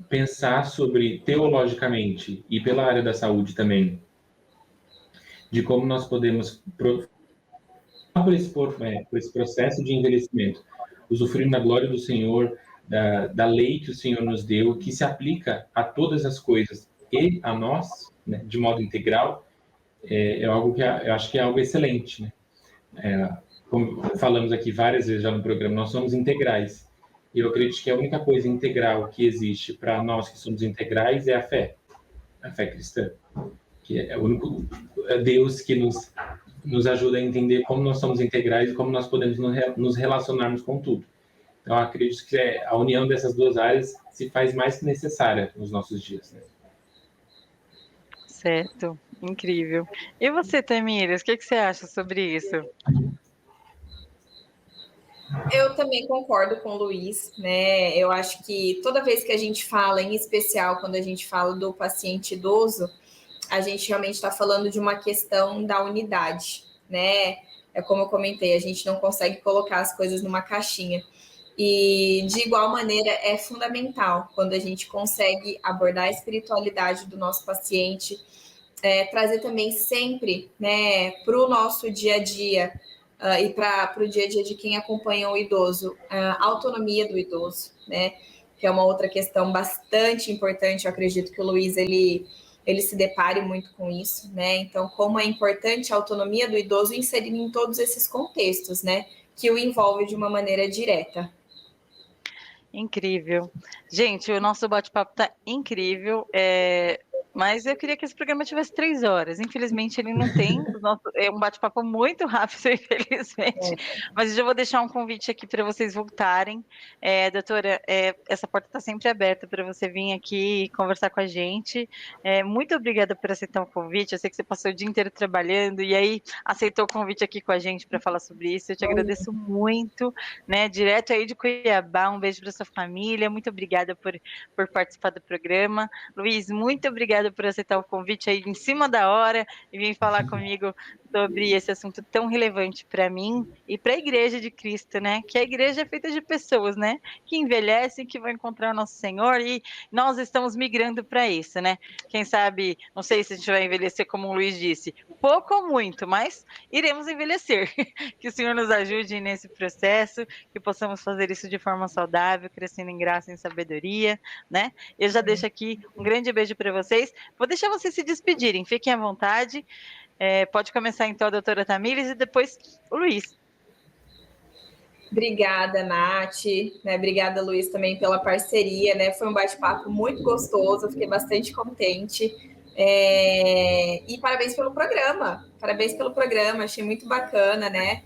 pensar sobre, teologicamente, e pela área da saúde também, de como nós podemos por esse processo de envelhecimento, usufruindo da glória do Senhor, da lei que o Senhor nos deu, que se aplica a todas as coisas e a nós, né, de modo integral, é algo que eu acho que é algo excelente, né? Como falamos aqui várias vezes já no programa, nós somos integrais. E eu acredito que a única coisa integral que existe para nós que somos integrais é a fé cristã, que é o único Deus que nos ajuda a entender como nós somos integrais e como nós podemos nos relacionarmos com tudo. Então, eu acredito que a união dessas duas áreas se faz mais que necessária nos nossos dias, né? Certo, incrível. E você, Tamires, o que você acha sobre isso? Eu também concordo com o Luiz, né? Eu acho que toda vez que a gente fala, em especial quando a gente fala do paciente idoso, a gente realmente está falando de uma questão da unidade, né? É como eu comentei, a gente não consegue colocar as coisas numa caixinha. E, de igual maneira, é fundamental quando a gente consegue abordar a espiritualidade do nosso paciente, trazer também sempre, né, para o nosso dia a dia, e para o dia a dia de quem acompanha o idoso, a autonomia do idoso, né? Que é uma outra questão bastante importante. Eu acredito que o Luiz ele se depare muito com isso, né? Então, como é importante a autonomia do idoso inserida em todos esses contextos, né? Que o envolve de uma maneira direta. Incrível. Gente, o nosso bate-papo tá incrível, mas eu queria que esse programa tivesse 3 horas. Infelizmente, ele não tem. É um bate-papo muito rápido, infelizmente. Mas eu já vou deixar um convite aqui para vocês voltarem. Doutora, essa porta está sempre aberta para você vir aqui conversar com a gente. Muito obrigada por aceitar o convite. Eu sei que você passou o dia inteiro trabalhando e aí aceitou o convite aqui com a gente para falar sobre isso. Eu te agradeço muito, né? Direto aí de Cuiabá. Um beijo para sua família. Muito obrigada por participar do programa. Luiz, muito obrigada por aceitar o convite aí em cima da hora e vir falar comigo sobre esse assunto tão relevante para mim e para a Igreja de Cristo, né? Que a igreja é feita de pessoas, né? Que envelhecem, que vão encontrar o nosso Senhor e nós estamos migrando para isso, né? Quem sabe, não sei se a gente vai envelhecer como o Luiz disse, pouco ou muito, mas iremos envelhecer. Que o Senhor nos ajude nesse processo, que possamos fazer isso de forma saudável, crescendo em graça e em sabedoria, né? Eu já deixo aqui um grande beijo para vocês. Vou deixar vocês se despedirem, fiquem à vontade. Pode começar então a doutora Tamires e depois o Luiz. Obrigada, Nath, né? Obrigada, Luiz, também pela parceria, né? Foi um bate-papo muito gostoso, eu fiquei bastante contente. E parabéns pelo programa, achei muito bacana, né?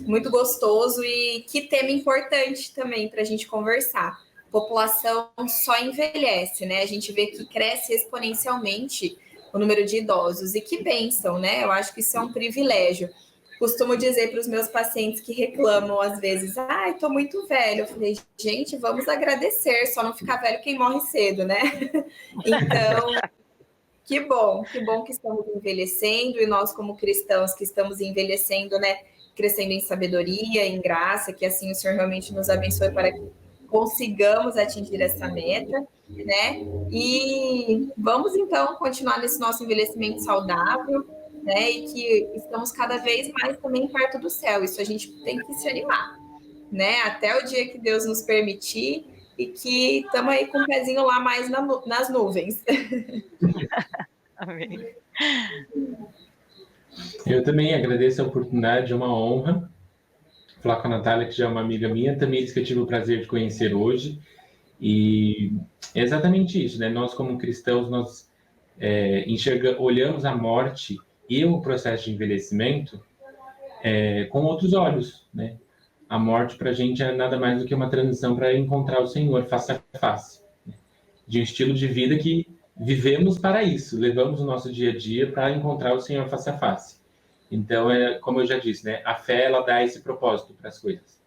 Muito gostoso e que tema importante também para a gente conversar. População só envelhece, né? A gente vê que cresce exponencialmente o número de idosos e que bênção, né? Eu acho que isso é um privilégio. Costumo dizer para os meus pacientes que reclamam às vezes, ai, tô muito velho. Eu falei, gente, vamos agradecer, só não ficar velho quem morre cedo, né? Então, que bom que estamos envelhecendo e nós como cristãos que estamos envelhecendo, né? Crescendo em sabedoria, em graça, que assim o Senhor realmente nos abençoe para que consigamos atingir essa meta, né? E vamos então continuar nesse nosso envelhecimento saudável, né? E que estamos cada vez mais também perto do céu. Isso a gente tem que se animar, né? Até o dia que Deus nos permitir e que estamos aí com o pezinho lá mais nas nuvens. Amém. Eu também agradeço a oportunidade, é uma honra falar com a Natália, que já é uma amiga minha, também que eu tive o prazer de conhecer hoje. E é exatamente isso, né? Nós, como cristãos, nós olhamos a morte e o processo de envelhecimento com outros olhos, né? A morte, para a gente, é nada mais do que uma transição para encontrar o Senhor face a face, né? De um estilo de vida que vivemos para isso, levamos o nosso dia a dia para encontrar o Senhor face a face. Então, como eu já disse, né? A fé, ela dá esse propósito para as coisas.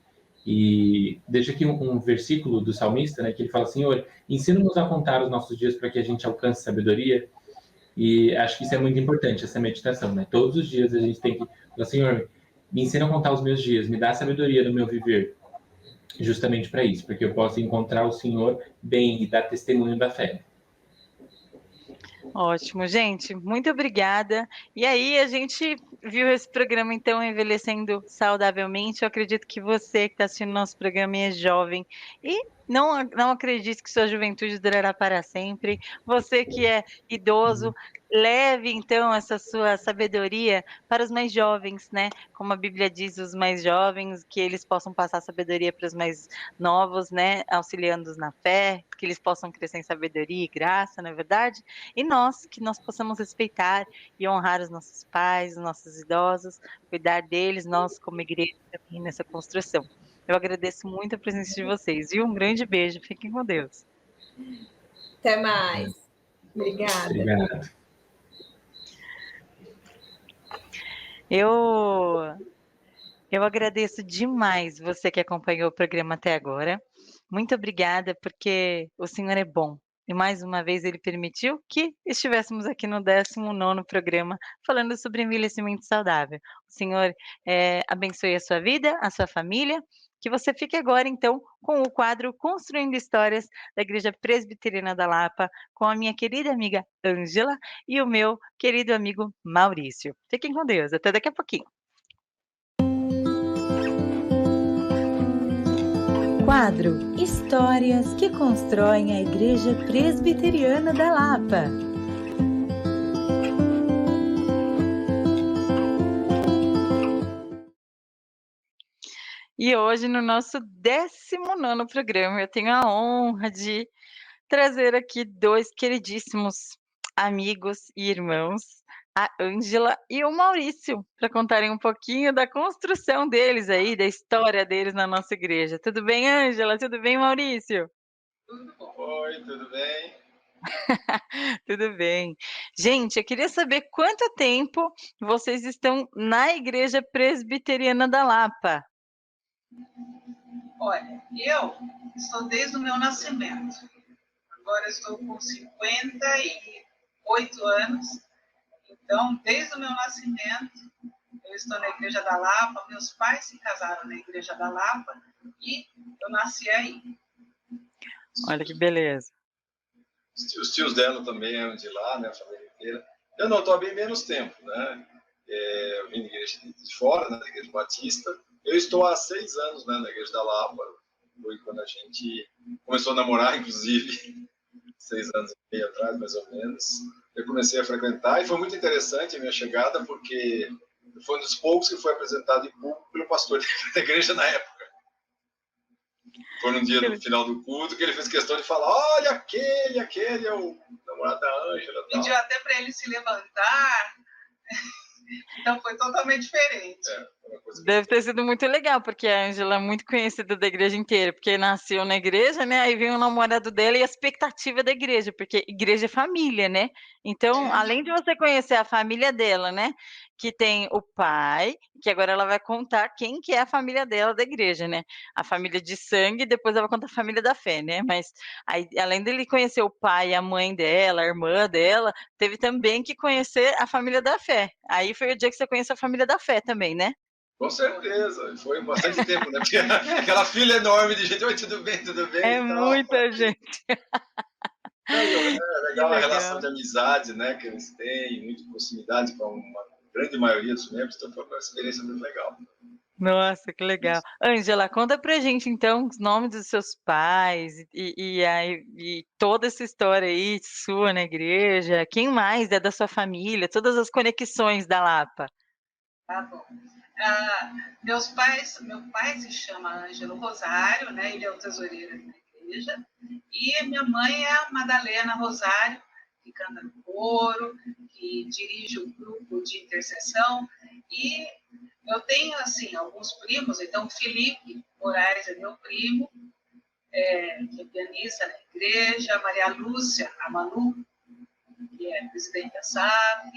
E deixa aqui um versículo do salmista, né? Que ele fala, Senhor, ensina-nos a contar os nossos dias para que a gente alcance sabedoria. E acho que isso é muito importante, essa meditação, né? Todos os dias a gente tem que falar, Senhor, me ensina a contar os meus dias, me dá sabedoria no meu viver. Justamente para isso, para que eu possa encontrar o Senhor bem e dar testemunho da fé. Ótimo, gente, muito obrigada. E aí a gente viu esse programa, então, Envelhecendo Saudavelmente. Eu acredito que você que está assistindo nosso programa é jovem e não acredite que sua juventude durará para sempre. Você que é idoso, leve, então, essa sua sabedoria para os mais jovens, né? Como a Bíblia diz, os mais jovens, que eles possam passar sabedoria para os mais novos, né? Auxiliando-os na fé, que eles possam crescer em sabedoria e graça, não é verdade? E nós, que nós possamos respeitar e honrar os nossos pais, os nossos idosos, cuidar deles, nós como igreja também nessa construção. Eu agradeço muito a presença de vocês e um grande beijo. Fiquem com Deus. Até mais. Obrigada. Obrigado. Eu agradeço demais você que acompanhou o programa até agora. Muito obrigada, porque o Senhor é bom. E mais uma vez ele permitiu que estivéssemos aqui no 19º programa falando sobre envelhecimento saudável. O Senhor abençoe a sua vida, a sua família. Que você fique agora, então, com o quadro Construindo Histórias da Igreja Presbiteriana da Lapa, com a minha querida amiga Ângela e o meu querido amigo Maurício. Fiquem com Deus. Até daqui a pouquinho. Quadro Histórias que constroem a Igreja Presbiteriana da Lapa. E hoje, no nosso 19º programa, eu tenho a honra de trazer aqui dois queridíssimos amigos e irmãos, a Ângela e o Maurício, para contarem um pouquinho da construção deles aí, da história deles na nossa igreja. Tudo bem, Ângela? Tudo bem, Maurício? Tudo bom. Oi, tudo bem? Tudo bem. Gente, eu queria saber quanto tempo vocês estão na Igreja Presbiteriana da Lapa. Olha, eu estou desde o meu nascimento. Agora estou com 58 anos. Então, desde o meu nascimento, eu estou na Igreja da Lapa. Meus pais se casaram na Igreja da Lapa e eu nasci aí. Olha que beleza. Os tios dela também eram de lá, né? A família inteira. Eu não estou há bem menos tempo, né? Eu vim da igreja de fora, né, da Igreja Batista. Eu estou há 6 anos, né, na Igreja da Lapa. Foi quando a gente começou a namorar, inclusive, 6 anos e meio atrás, mais ou menos. Eu comecei a frequentar e foi muito interessante a minha chegada, porque foi um dos poucos que foi apresentado em público pelo pastor da igreja na época. Foi num dia no final do culto que ele fez questão de falar: olha, aquele é o namorado da Ângela. Pediu até para ele se levantar. Então foi totalmente diferente. Deve ter sido muito legal, porque a Ângela é muito conhecida da igreja inteira, porque nasceu na igreja, né? Aí veio o namorado dela e a expectativa da igreja, porque igreja é família, né? Então, além de você conhecer a família dela, né? Que tem o pai, que agora ela vai contar quem que é a família dela da igreja, né? A família de sangue, depois ela vai contar a família da fé, né? Mas aí, além dele conhecer o pai, a mãe dela, a irmã dela, teve também que conhecer a família da fé. Aí foi o dia que você conheceu a família da fé também, né? Com certeza, foi bastante tempo, né? Porque aquela fila enorme de gente, oi, tudo bem, tudo bem? É muita gente. É legal a relação de amizade, né, que eles têm, muita proximidade com uma grande maioria dos membros, então foi uma experiência muito legal. Nossa, que legal. Ângela, conta pra gente, então, os nomes dos seus pais e toda essa história aí sua na igreja. Quem mais é da sua família? Todas as conexões da Lapa. Tá bom. Meu pai se chama Ângelo Rosário, né? Ele é o tesoureiro da igreja. E minha mãe é a Madalena Rosário, que canta no coro, que dirige o grupo de intercessão. E eu tenho, assim, alguns primos. Então, Felipe Moraes é meu primo, que é pianista na igreja. Maria Lúcia, a Manu, que é presidente da SAF.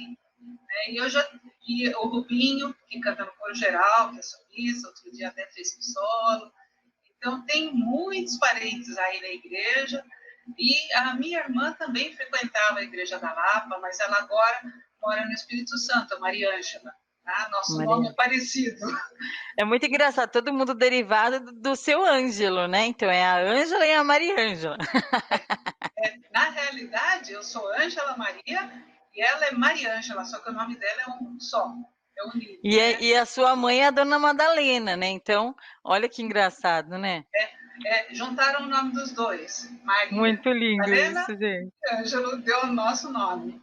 E o Rubinho, que canta no coro geral, que é solista, outro dia até fez um solo. Então, tem muitos parentes aí na igreja. E a minha irmã também frequentava a Igreja da Lapa, mas ela agora mora no Espírito Santo, a Maria Ângela. Tá? Nosso nome é parecido. É muito engraçado, todo mundo derivado do seu Ângelo, né? Então, é a Ângela e a Maria Ângela. Na realidade, eu sou Ângela Maria e ela é Maria Ângela, só que o nome dela é um só. É unido. E a sua mãe é a Dona Madalena, né? Então, olha que engraçado, né? Juntaram o nome dos dois, Maria Muito lindo Madalena isso, gente. e Ângelo deu o nosso nome.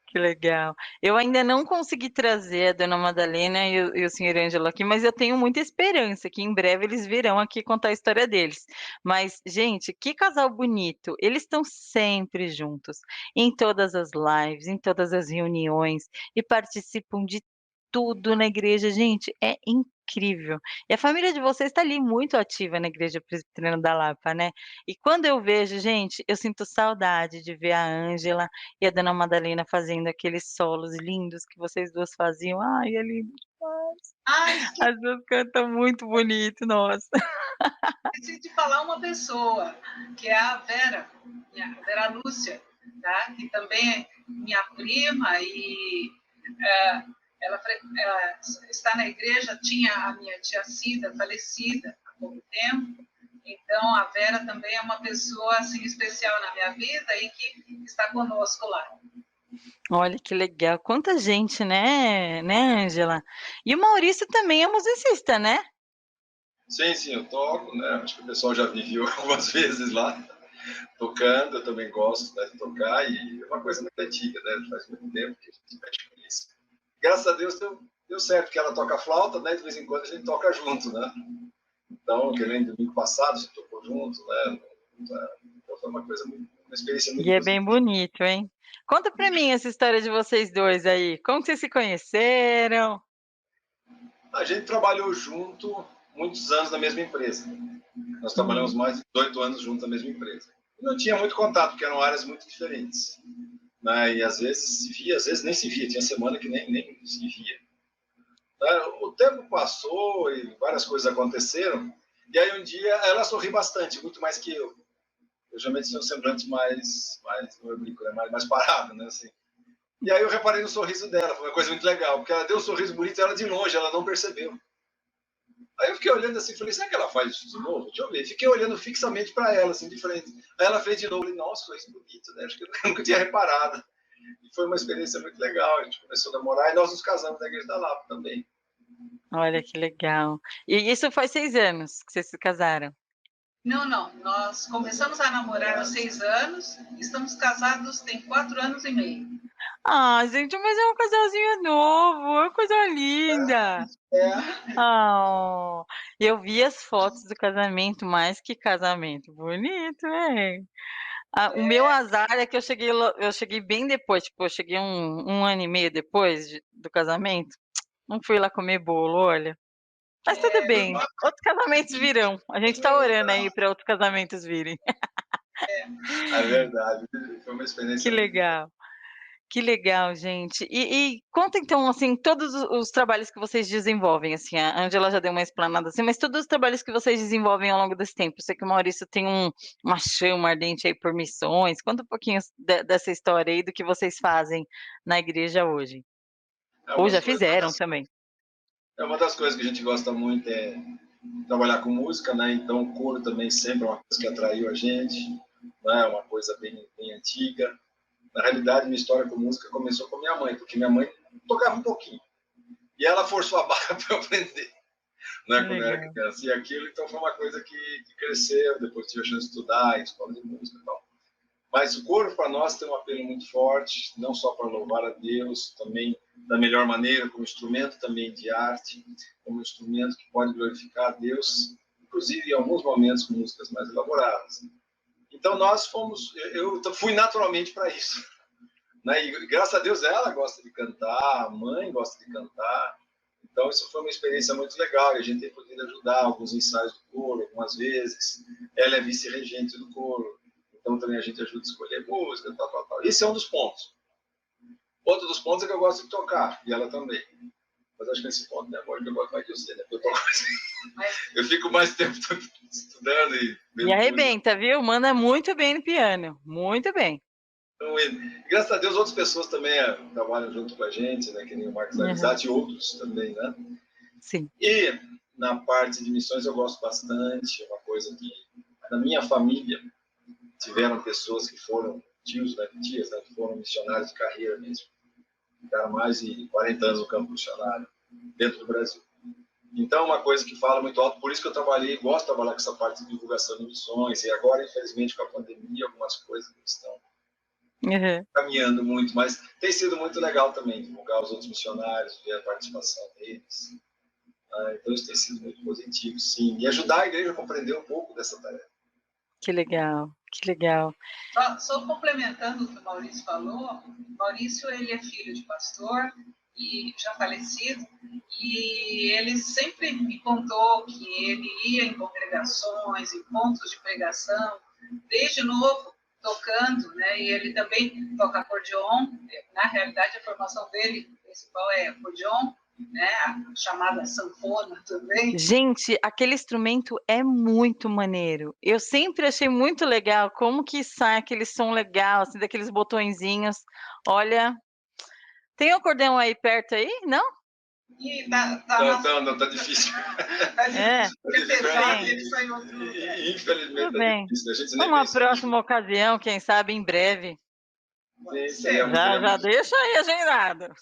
Que legal. Eu ainda não consegui trazer a Dona Madalena e o senhor Ângelo aqui, mas eu tenho muita esperança que em breve eles virão aqui contar a história deles. Mas, gente, que casal bonito. Eles estão sempre juntos, em todas as lives, em todas as reuniões, e participam de tudo na igreja. Gente, é incrível. E a família de vocês está ali muito ativa na Igreja Presbiteriana da Lapa, né? E quando eu vejo, gente, eu sinto saudade de ver a Ângela e a Dona Madalena fazendo aqueles solos lindos que vocês duas faziam. Ai, é lindo demais. Ai, As duas cantam muito bonito, nossa. esqueci de falar uma pessoa, que é a Vera, a Vera Lúcia, tá? Que também é minha prima e ela está na igreja, tinha a minha tia Cida, falecida há pouco tempo, então a Vera também é uma pessoa assim, especial na minha vida e que está conosco lá. Olha que legal. Quanta gente, né, Ângela? E o Maurício também é musicista, né? Sim, eu toco, né? Acho que o pessoal já me viu algumas vezes lá tocando, eu também gosto, né, de tocar, e é uma coisa muito antiga, né? Faz muito tempo que a gente mexe com isso. Graças a Deus deu certo, porque ela toca flauta, né? De vez em quando a gente toca junto, né? Então, que nem domingo passado, a gente tocou junto, né? Então foi uma experiência muito E é bem positiva. bonito, hein? Conta pra mim essa história de vocês dois aí. Como que vocês se conheceram? A gente trabalhou junto muitos anos na mesma empresa. Nós trabalhamos mais de 18 anos juntos na mesma empresa. E não tinha muito contato, porque eram áreas muito diferentes. Né? E às vezes se via, às vezes nem se via. Tinha semana que nem se via. O tempo passou e várias coisas aconteceram. E aí um dia ela sorri bastante, muito mais que eu. Eu geralmente tinha um semblante mais como eu brinco, né? mais parado, né? Assim. E aí eu reparei no sorriso dela, foi uma coisa muito legal, porque ela deu um sorriso bonito e ela de longe, ela não percebeu. Aí eu fiquei olhando assim, falei, será que ela faz isso de novo? Deixa eu ver. Fiquei olhando fixamente para ela, assim, de frente. Aí ela fez de novo, falei, nossa, sorriso bonito, né? Acho que eu nunca tinha reparado. E foi uma experiência muito legal, a gente começou a namorar e nós nos casamos na Igreja da Lapa também. Olha que legal. E isso faz 6 anos que vocês se casaram? Não, nós começamos a namorar há 6 anos, estamos casados tem 4 anos e meio. Ah, gente, mas é um casalzinho novo, é uma coisa linda. Oh, eu vi as fotos do casamento, mais que casamento, bonito, hein? O meu azar é que eu cheguei bem depois, tipo, eu cheguei um ano e meio depois do casamento. Não fui lá comer bolo, olha. Mas tudo bem, outros casamentos virão. A gente tá orando aí para outros casamentos virem. É verdade, foi uma experiência Que muito legal. Que legal, gente. E conta então, assim, todos os trabalhos que vocês desenvolvem, assim, a Ângela já deu uma explanada assim, mas todos os trabalhos que vocês desenvolvem ao longo desse tempo. Eu sei que o Maurício tem uma chama ardente aí por missões. Conta um pouquinho dessa história aí, do que vocês fazem na igreja hoje. Ou já fizeram também. Uma das coisas que a gente gosta muito é trabalhar com música, né? Então o coro também sempre é uma coisa que atraiu a gente, né? Uma coisa bem antiga. Na realidade, minha história com música começou com minha mãe, porque minha mãe tocava um pouquinho. E ela forçou a barra para eu aprender, né? Quando eu era criança. E aquilo, então, foi uma coisa que cresceu, depois tive a chance de estudar em escola de música e tal. Mas o coro, para nós, tem um apelo muito forte, não só para louvar a Deus, também da melhor maneira, como instrumento também de arte, como instrumento que pode glorificar a Deus, inclusive em alguns momentos com músicas mais elaboradas. Então eu fui naturalmente para isso, né? E graças a Deus ela gosta de cantar, a mãe gosta de cantar, então isso foi uma experiência muito legal, e a gente tem podido ajudar alguns ensaios do coro, algumas vezes, ela é vice-regente do coro, então também a gente ajuda a escolher música, tal. Esse é um dos pontos. Outro dos pontos é que eu gosto de tocar, e ela também. Mas acho que nesse ponto, né, amor, que eu gosto mais de você, né? Eu fico mais tempo estudando e arrebenta, viu? Manda muito bem no piano, muito bem. Então, graças a Deus, outras pessoas também trabalham junto com a gente, né? Que nem o Marcos Alizati e outros também, né? Sim. E na parte de missões eu gosto bastante, é uma coisa que na minha família tiveram pessoas que foram tios, né, tias, né, que foram missionários de carreira mesmo. Ficaram mais de 40 anos no campo missionário. dentro do Brasil. Então, uma coisa que fala muito alto, por isso que eu gosto de trabalhar com essa parte de divulgação de missões, e agora, infelizmente, com a pandemia, algumas coisas estão caminhando muito, mas tem sido muito legal também divulgar os outros missionários, ver a participação deles. Então, isso tem sido muito positivo, sim, e ajudar a igreja a compreender um pouco dessa tarefa. Que legal, que legal. Só complementando o que o Maurício falou, Maurício, ele é filho de pastor, e já falecido, e ele sempre me contou que ele ia em congregações, em pontos de pregação, desde novo, tocando, né? E ele também toca acordeon. Na realidade, a formação dele principal é acordeon, né? A chamada sanfona também. Gente, aquele instrumento é muito maneiro. Eu sempre achei muito legal como que sai aquele som legal, assim, daqueles botõezinhos. Olha, tem um acordeão aí perto aí? Não? E Não, tá difícil. Tá difícil, porque pesado, ele saiu em outro lugar. Infelizmente, tudo bem. Difícil. A gente Numa próxima ocasião, quem sabe em breve. Já deixa aí agendado.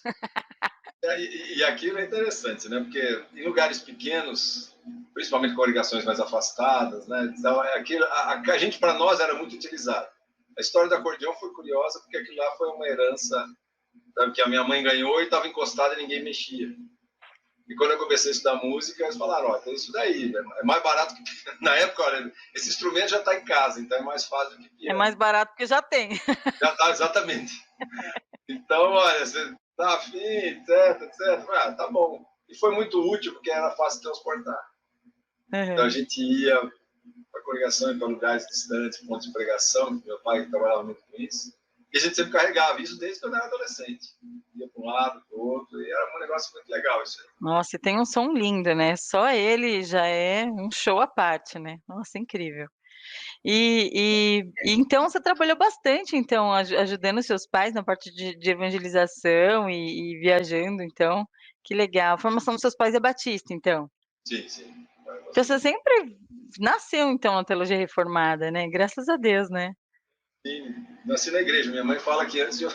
E aquilo é interessante, né? Porque em lugares pequenos, principalmente congregações mais afastadas, né? Então, a gente, para nós, era muito utilizado. A história do acordeão foi curiosa, porque aquilo lá foi uma herança, sabe, que a minha mãe ganhou e estava encostada e ninguém mexia. E quando eu comecei a estudar música, eles falaram, ó, tem isso daí, é mais barato que... Na época, olha, esse instrumento já está em casa, então é mais fácil do que piano. É mais barato porque já tem. Já está, exatamente. Então, olha, você tá afim, etc. Tá bom. E foi muito útil, porque era fácil de transportar. Então, a gente ia para congregação e para lugares distantes, pontos de pregação, meu pai trabalhava muito com isso. E a gente sempre carregava isso desde que eu era adolescente. Ia para um lado, para o outro, e era um negócio muito legal isso aí. Nossa, e tem um som lindo, né? Só ele já é um show à parte, né? Nossa, incrível. E então você trabalhou bastante, então, ajudando seus pais na parte de evangelização e viajando, então, que legal. A formação dos seus pais é batista, então. Sim. Então você sempre nasceu, então, na teologia reformada, né? Graças a Deus, né? Sim, nasci na igreja. Minha mãe fala que antes de eu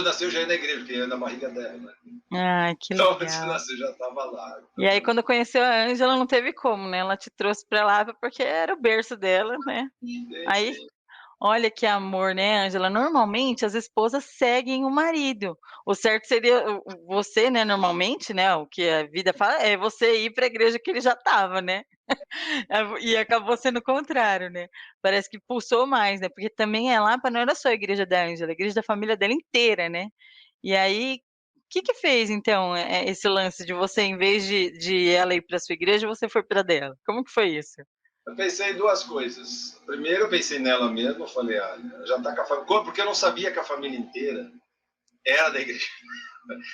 nascer eu já ia na igreja, porque eu ia na barriga dela, né? Ai, que legal. Então, antes de nascer eu já estava lá. Então... E aí, quando conheceu a Ângela, não teve como, né? Ela te trouxe para lá porque era o berço dela, né? Sim. Aí, olha que amor, né, Ângela? Normalmente, as esposas seguem o marido. O certo seria você, né, normalmente, né, o que a vida fala, é você ir para a igreja que ele já estava, né? E acabou sendo o contrário, né? Parece que pulsou mais, né? Porque também a Lapa não era só a igreja da Ângela, a igreja da família dela inteira, né? E aí, o que fez, então, esse lance de você, em vez de ela ir para sua igreja, você foi para dela? Como que foi isso? Eu pensei em duas coisas. Primeiro, eu pensei nela mesma, eu falei, já tá com a família. Porque eu não sabia que a família inteira era da igreja.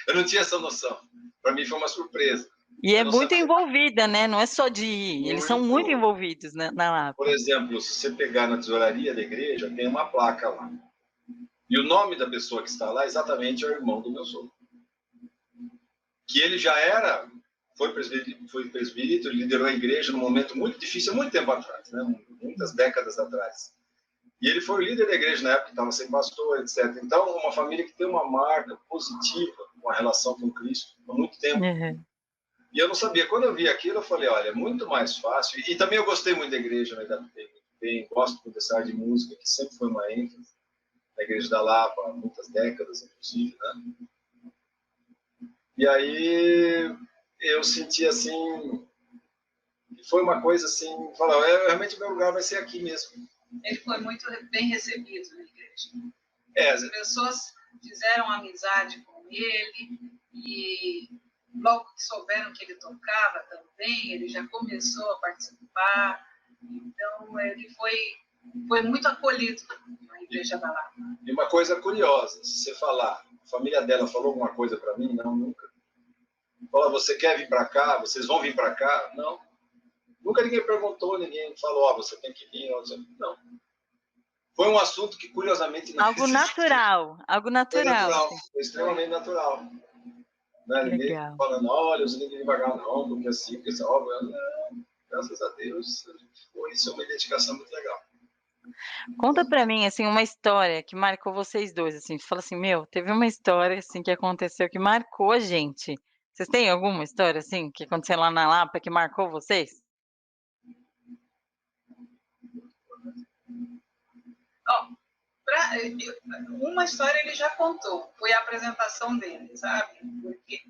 Eu não tinha essa noção. Para mim foi uma surpresa. E é muito envolvida, né? Não é só de ir, eles são muito envolvidos, né, na Lapa. Por exemplo, se você pegar na tesouraria da igreja, tem uma placa lá. E o nome da pessoa que está lá exatamente é o irmão do meu sogro. Que ele já foi presbítero, liderou a igreja num momento muito difícil, há muito tempo atrás, né? Muitas décadas atrás. E ele foi o líder da igreja na época, estava sem pastor, etc. Então, uma família que tem uma marca positiva, uma relação com Cristo, há muito tempo. E eu não sabia. Quando eu vi aquilo, eu falei, olha, é muito mais fácil. E também eu gostei muito da igreja, me adaptei muito bem, gosto muito dessa área de música, que sempre foi uma ênfase na igreja da Lapa, há muitas décadas, inclusive, né? E aí eu senti assim, foi uma coisa assim, falar, realmente o meu lugar vai ser aqui mesmo. Ele foi muito bem recebido na igreja. As pessoas fizeram amizade com ele e logo que souberam que ele tocava também, ele já começou a participar. Então ele foi muito acolhido na igreja da Lapa. E uma coisa curiosa, se você falar, a família dela falou alguma coisa para mim? Não, nunca. Fala, você quer vir para cá? Vocês vão vir para cá? Não. Nunca ninguém perguntou, ninguém falou, você tem que vir. Não. Foi um assunto que, curiosamente... Algo natural. Foi natural, foi extremamente natural. Né? Ninguém falando, olha, você tem que vir devagar, não, porque assim, porque isso, não, graças a Deus, isso é uma identificação muito legal. Conta pra mim, assim, uma história que marcou vocês dois, assim, fala assim, teve uma história, assim, que aconteceu que marcou a gente, Vocês têm alguma história, assim, que aconteceu lá na Lapa que marcou vocês? Ó, uma história ele já contou, foi a apresentação dele, sabe? Porque,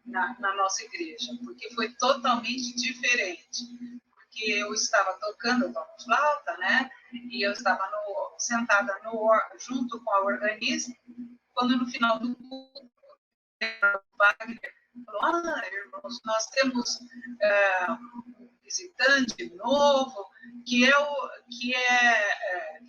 na nossa igreja, porque foi totalmente diferente. Porque eu estava tocando, eu toco flauta, né? E eu estava sentada junto com a organista, quando no final do culto, o Wagner falou, irmãos, nós temos um visitante novo, que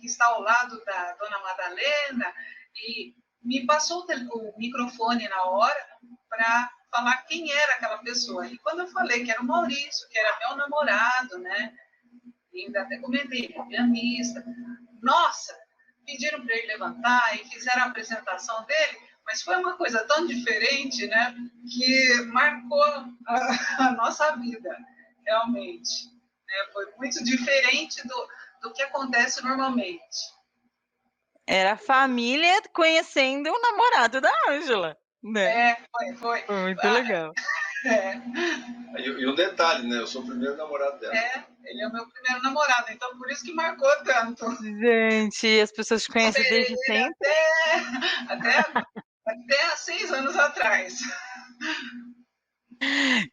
está ao lado da Dona Madalena, e me passou o microfone na hora para falar quem era aquela pessoa. E quando eu falei que era o Maurício, que era meu namorado, né? E ainda até comentei, ele é pianista. Nossa, pediram para ele levantar e fizeram a apresentação dele, mas foi uma coisa tão diferente, né? Que marcou a nossa vida, realmente. Foi muito diferente do que acontece normalmente. Era a família conhecendo o namorado da Ângela, né? Foi. Foi muito legal. E um detalhe, né? Eu sou o primeiro namorado dela. Ele é o meu primeiro namorado, então por isso que marcou tanto. Gente, as pessoas te conhecem desde sempre? Até há 6 anos atrás.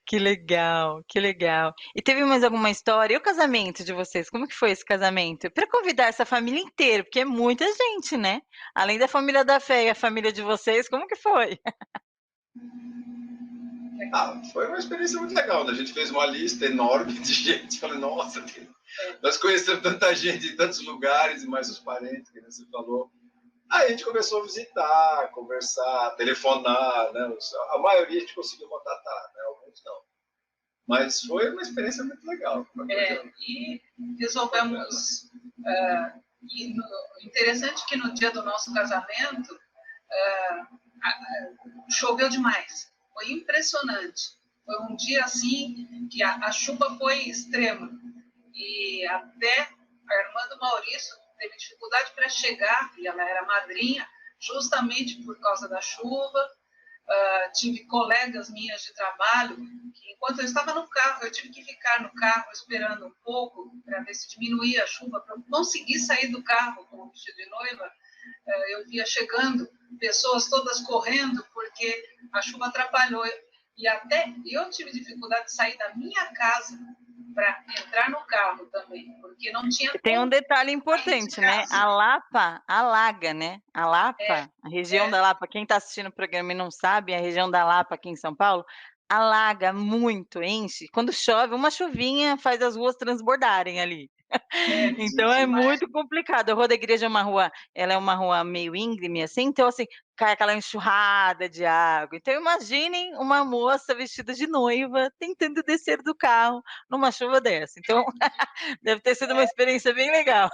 Que legal, que legal. E teve mais alguma história? E o casamento de vocês? Como que foi esse casamento? Para convidar essa família inteira, porque é muita gente, né? Além da família da fé e a família de vocês, como que foi? Foi uma experiência muito legal, né? A gente fez uma lista enorme de gente. Falei, nossa, nós conhecemos tanta gente em tantos lugares, e mais os parentes, que você falou. Aí a gente começou a visitar, conversar, telefonar, né? A maioria a gente conseguiu contatar, né? Alguns não. Mas foi uma experiência muito legal. E resolvemos... interessante que no dia do nosso casamento choveu demais. Foi impressionante. Foi um dia assim que a chuva foi extrema. E até a irmã do Maurício teve dificuldade para chegar, e ela era madrinha, justamente por causa da chuva. Tive colegas minhas de trabalho que, enquanto eu estava no carro, eu tive que ficar no carro esperando um pouco para ver se diminuía a chuva, para eu conseguir sair do carro com o vestido de noiva. Eu via chegando pessoas todas correndo porque a chuva atrapalhou. E até eu tive dificuldade de sair da minha casa para entrar no carro também, porque não tinha... Tem um detalhe importante, né? A Lapa alaga, né? A Lapa, a região da Lapa, quem está assistindo o programa e não sabe, a região da Lapa aqui em São Paulo, alaga muito, enche. Quando chove, uma chuvinha faz as ruas transbordarem ali. Então é muito complicado. A Rua da Igreja é uma rua, ela é uma rua meio íngreme, assim, então assim, cai aquela enxurrada de água. Então imaginem uma moça vestida de noiva tentando descer do carro numa chuva dessa. Então deve ter sido uma experiência bem legal.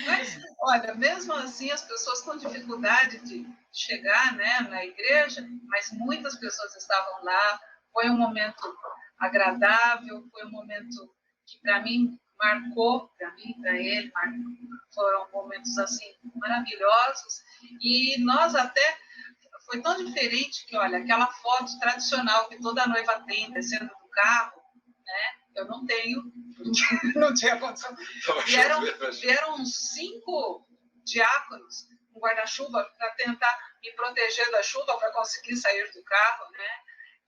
Mas, olha, mesmo assim as pessoas com dificuldade de chegar, né, na igreja, mas muitas pessoas estavam lá. Foi um momento agradável, foi um momento que para mim marcou, para mim, para ele, foram momentos assim maravilhosos. E nós até, foi tão diferente que, olha, aquela foto tradicional que toda noiva tem descendo do carro, né? Eu não tenho, porque não tinha condição. Vieram uns 5 diáconos com guarda-chuva para tentar me proteger da chuva, para conseguir sair do carro, né?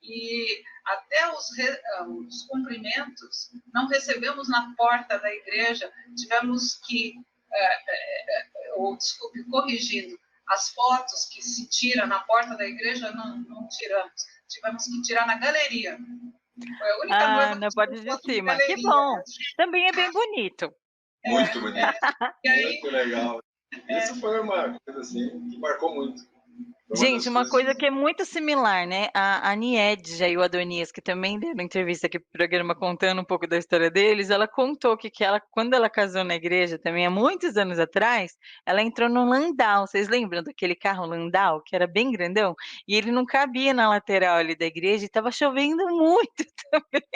E até os cumprimentos não recebemos na porta da igreja, tivemos que, corrigindo, as fotos que se tiram na porta da igreja não tiramos, tivemos que tirar na galeria. Foi a única noiva na porta de cima. Que bom! Também é bem bonito. Muito bonito. Muito legal. Isso foi uma coisa assim que marcou muito. Gente, uma coisa que é muito similar, né? A Niedja e o Adonias, que também deram entrevista aqui pro programa contando um pouco da história deles, ela contou que quando ela casou na igreja, também há muitos anos atrás, ela entrou no Landau. Vocês lembram daquele carro Landau, que era bem grandão? E ele não cabia na lateral ali da igreja e estava chovendo muito também.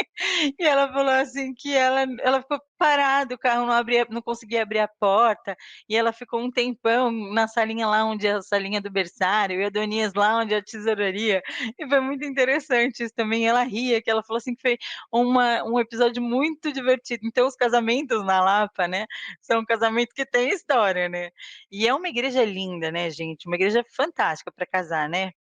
E ela falou assim que ela ficou parada, o carro não conseguia abrir a porta, e ela ficou um tempão na salinha lá onde é a salinha do berçário, e a Donias lá onde é a tesouraria, e foi muito interessante isso também, ela ria, que ela falou assim que foi um episódio muito divertido. Então os casamentos na Lapa, né, são um casamento que tem história, né, e é uma igreja linda, né, gente, uma igreja fantástica para casar, né,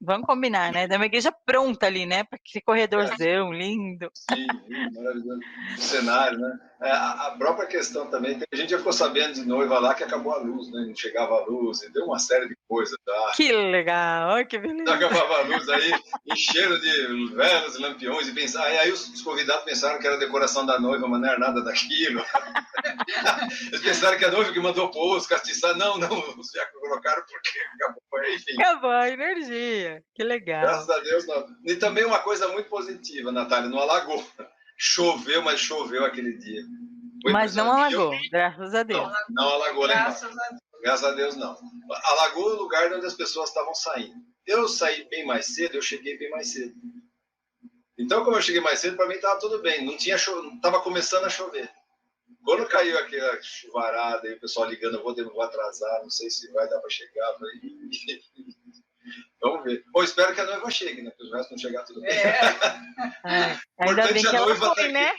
vamos combinar, né? É uma igreja pronta ali, né? Para que corredorzão lindo. Sim, maravilhoso. O cenário, né? A própria questão também, tem gente que ficou sabendo de noiva lá que acabou a luz, né? Não chegava a luz, e deu uma série de coisas. Tá? Que legal, olha que beleza. Acabava a luz aí, encheram de velas, lampiões, e pensaram, aí os convidados pensaram que era a decoração da noiva, mas não era nada daquilo. Eles pensaram que a noiva que mandou pôr os castiçados. Não, já colocaram porque acabou, enfim. Acabou a energia, que legal. Graças a Deus, não. E também uma coisa muito positiva, Natália, não alagou. Choveu, mas choveu aquele dia. Mas não alagou, graças a Deus. Não alagou, né? Graças a Deus, não. Alagou o lugar onde as pessoas estavam saindo. Eu saí bem mais cedo, eu cheguei bem mais cedo. Então, como eu cheguei mais cedo, para mim estava tudo bem. Não estava começando a chover. Quando caiu aquela chuvarada e o pessoal ligando, eu vou atrasar, não sei se vai dar para chegar. Vamos ver. Bom, espero que a noiva chegue, né? Porque os restos não chegar, tudo bem. Ainda bem que ela foi, né?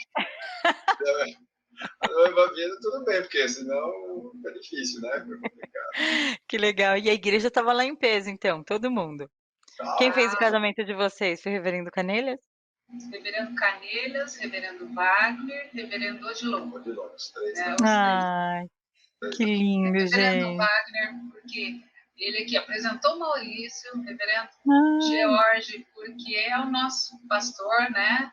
A noiva vindo, tudo bem, porque senão é difícil, né? É complicado. Que legal. E a igreja estava lá em peso, então, todo mundo. Quem fez o casamento de vocês? Foi o reverendo Canelhas? Reverendo Canelhas, reverendo Wagner, reverendo Odilon. Odilon, os três. Ai, que lindo, gente. Reverendo Wagner, porque ele que apresentou Maurício, reverendo George, porque é o nosso pastor, né?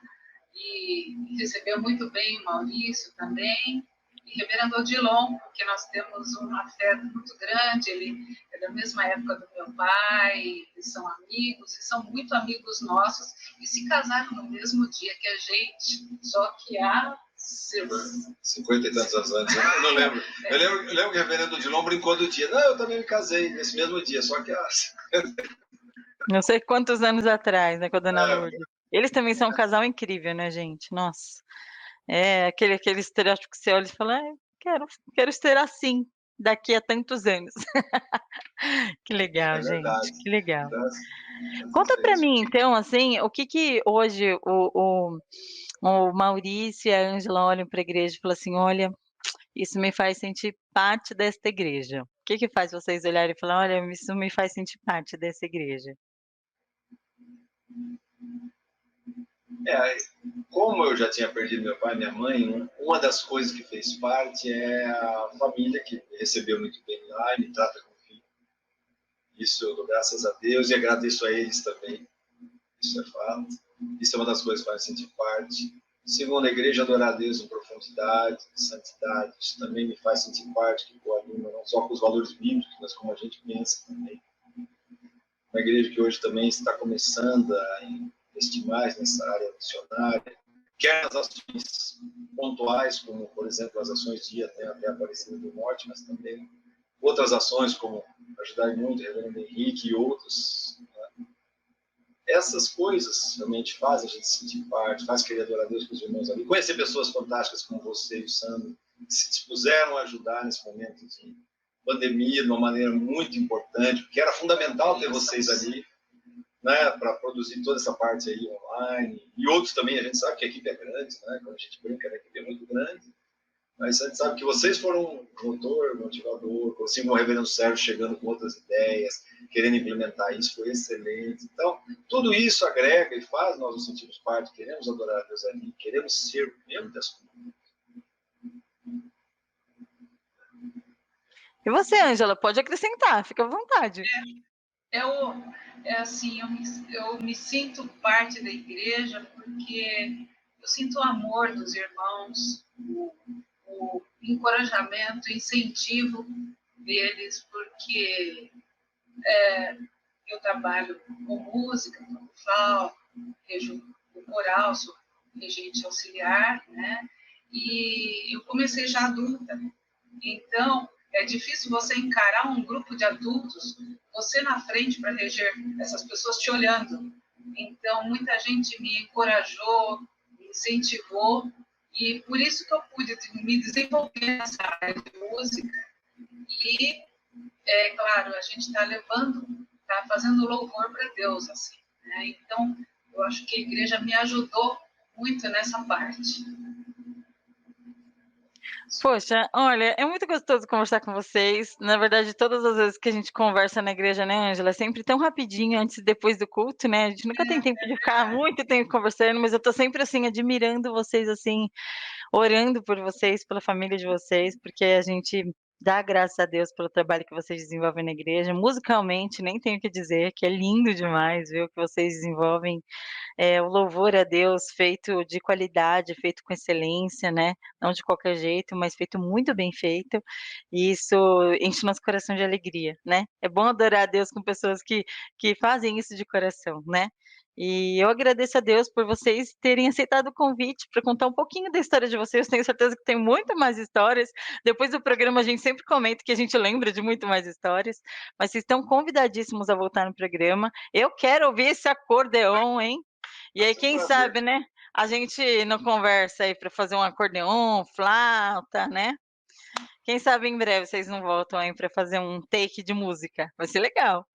E recebeu muito bem o Maurício também. E reverendo Odilon, porque nós temos um afeto muito grande, ele é da mesma época do meu pai, eles são amigos, e são muito amigos nossos, e se casaram no mesmo dia que a gente, só que há 50 e tantos anos, eu não lembro. Eu lembro que o reverendo Odilon brincou do dia. Não, eu também me casei nesse mesmo dia, só que não sei quantos anos atrás, né, com a dona Lourdes. Eles também são um casal incrível, né, gente? Nossa. É aquele estereótipo que você olha e fala, quero ser assim daqui a tantos anos. Que legal, gente, que legal. Conta para mim, então, assim, o que hoje o Maurício e a Ângela olham para a igreja e falam assim, olha, isso me faz sentir parte desta igreja. O que faz vocês olharem e falar, olha, isso me faz sentir parte dessa igreja? Como eu já tinha perdido meu pai e minha mãe, uma das coisas que fez parte é a família que me recebeu muito bem lá e me trata como filho. Isso eu dou graças a Deus e agradeço a eles também. Isso é fato. Isso é uma das coisas que faz sentir parte. Segundo, a igreja adorar a Deus em profundidade, em santidade. Isso também me faz sentir parte, que coaduna não só com os valores bíblicos, mas como a gente pensa também. Uma igreja que hoje também está começando a investir mais nessa área missionária, quer nas ações pontuais, como, por exemplo, as ações de até Aparecida do Norte, mas também outras ações, como ajudar muito o reverendo Henrique e outros. Né? Essas coisas realmente fazem a gente se sentir parte, faz querer adorar a Deus com os irmãos ali, conhecer pessoas fantásticas como você e o Sandro, que se dispuseram a ajudar nesse momento de pandemia de uma maneira muito importante, porque era fundamental ter vocês ali, né, para produzir toda essa parte aí online, e outros também, a gente sabe que a equipe é grande, né, quando a gente brinca, a equipe é muito grande, mas a gente sabe que vocês foram motor, motivador, assim como o reverendo Sérgio chegando com outras ideias, querendo implementar isso, foi excelente. Então, tudo isso agrega e faz nós nos sentirmos parte, queremos adorar a Deus ali, queremos ser membro das comunidades. E você, Ângela, pode acrescentar, fica à vontade. Eu me sinto parte da igreja porque eu sinto o amor dos irmãos, o encorajamento, o incentivo deles, porque eu trabalho com música, com flauta, rejo o coral, sou regente auxiliar, né? E eu comecei já adulta, então é difícil você encarar um grupo de adultos, você na frente para reger essas pessoas te olhando. Então, muita gente me encorajou, incentivou, e por isso que eu pude me desenvolver nessa área de música. E, claro, a gente está fazendo louvor para Deus, assim, né? Então, eu acho que a igreja me ajudou muito nessa parte. Poxa, olha, é muito gostoso conversar com vocês. Na verdade, todas as vezes que a gente conversa na igreja, né, Ângela, é sempre tão rapidinho antes e depois do culto, né? A gente nunca tem tempo de ficar muito tempo conversando, mas eu tô sempre assim admirando vocês, assim, orando por vocês, pela família de vocês, porque a gente dá graças a Deus pelo trabalho que vocês desenvolvem na igreja. Musicalmente, nem tenho o que dizer, que é lindo demais ver o que vocês desenvolvem, o louvor a Deus feito de qualidade, feito com excelência, né? Não de qualquer jeito, mas feito muito bem feito. E isso enche nosso coração de alegria, né? É bom adorar a Deus com pessoas que fazem isso de coração, né? E eu agradeço a Deus por vocês terem aceitado o convite para contar um pouquinho da história de vocês. Tenho certeza que tem muito mais histórias. Depois do programa, a gente sempre comenta que a gente lembra de muito mais histórias. Mas vocês estão convidadíssimos a voltar no programa. Eu quero ouvir esse acordeon, hein? E aí, quem sabe, né? A gente não conversa aí para fazer um acordeon, flauta, né? Quem sabe em breve vocês não voltam aí para fazer um take de música. Vai ser legal.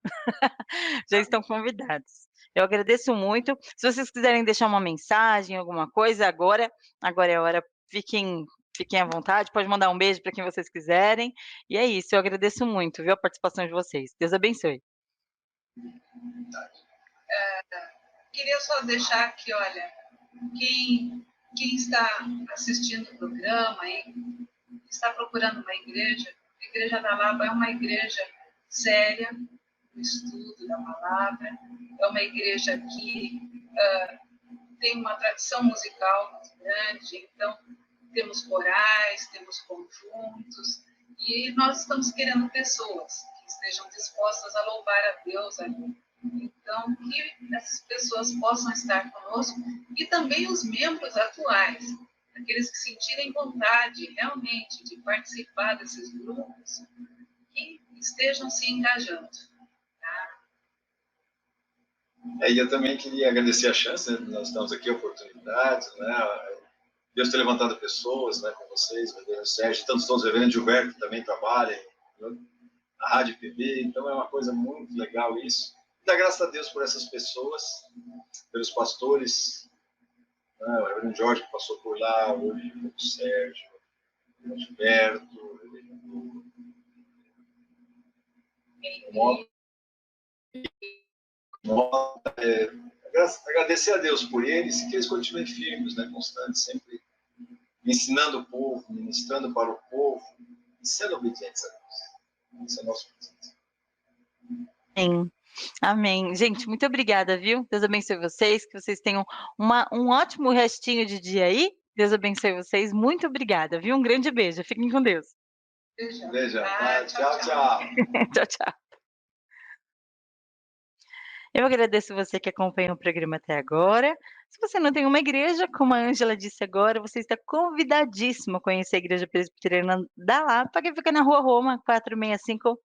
Já estão convidados. Eu agradeço muito. Se vocês quiserem deixar uma mensagem, alguma coisa, agora é a hora. Fiquem à vontade. Pode mandar um beijo para quem vocês quiserem. E é isso. Eu agradeço muito, viu, a participação de vocês. Deus abençoe. Queria só deixar aqui, olha, quem está assistindo o programa e está procurando uma igreja, a Igreja da Lapa é uma igreja séria no estudo da palavra, é uma igreja que tem uma tradição musical muito grande, então temos corais, temos conjuntos, e nós estamos querendo pessoas que estejam dispostas a louvar a Deus ali. Então, que essas pessoas possam estar conosco, e também os membros atuais, aqueles que sentirem vontade realmente de participar desses grupos, que estejam se engajando. Tá? E eu também queria agradecer a chance, né? Nós estamos aqui, oportunidades, né? Deus ter levantado pessoas, né, com vocês, o reverendo Sérgio, tantos o reverendo Gilberto também trabalha na Rádio PB, então é uma coisa muito legal isso. Dá graças a Deus por essas pessoas, pelos pastores, né, o reverendo Jorge que passou por lá, hoje o Sérgio, o Gilberto, o agradecer a Deus por eles, que eles continuem firmes, né, constantes, sempre ensinando o povo, ministrando para o povo, e sendo obedientes a Deus. Esse é o nosso presente. Amém. Amém. Gente, muito obrigada, viu? Deus abençoe vocês, que vocês tenham um ótimo restinho de dia aí. Deus abençoe vocês. Muito obrigada, viu? Um grande beijo. Fiquem com Deus. Beijo. Tchau, tchau. Tchau, tchau. Eu agradeço você que acompanha o programa até agora. Se você não tem uma igreja, como a Ângela disse agora, você está convidadíssimo a conhecer a Igreja Presbiteriana da Lapa, que fica na Rua Roma, 465,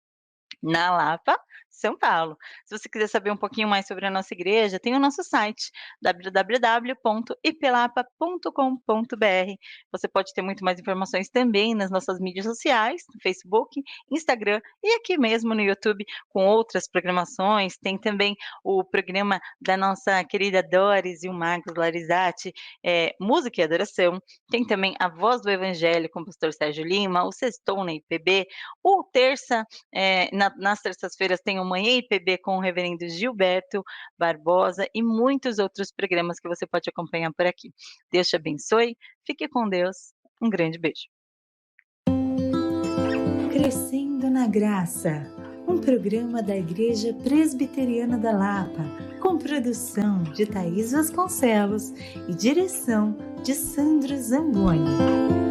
na Lapa, São Paulo. Se você quiser saber um pouquinho mais sobre a nossa igreja, tem o nosso site, www.ipelapa.com.br. Você pode ter muito mais informações também nas nossas mídias sociais, no Facebook, Instagram e aqui mesmo no YouTube, com outras programações. Tem também o programa da nossa querida Doris e o Marcos Larizati, Música e Adoração. Tem também a Voz do Evangelho com o pastor Sérgio Lima, o Sextou na IPB, o Terça, nas terças-feiras tem o Manhã IPB com o reverendo Gilberto Barbosa e muitos outros programas que você pode acompanhar por aqui. Deus te abençoe, fique com Deus, um grande beijo. Crescendo na Graça, um programa da Igreja Presbiteriana da Lapa, com produção de Thaís Vasconcelos e direção de Sandro Zamboni.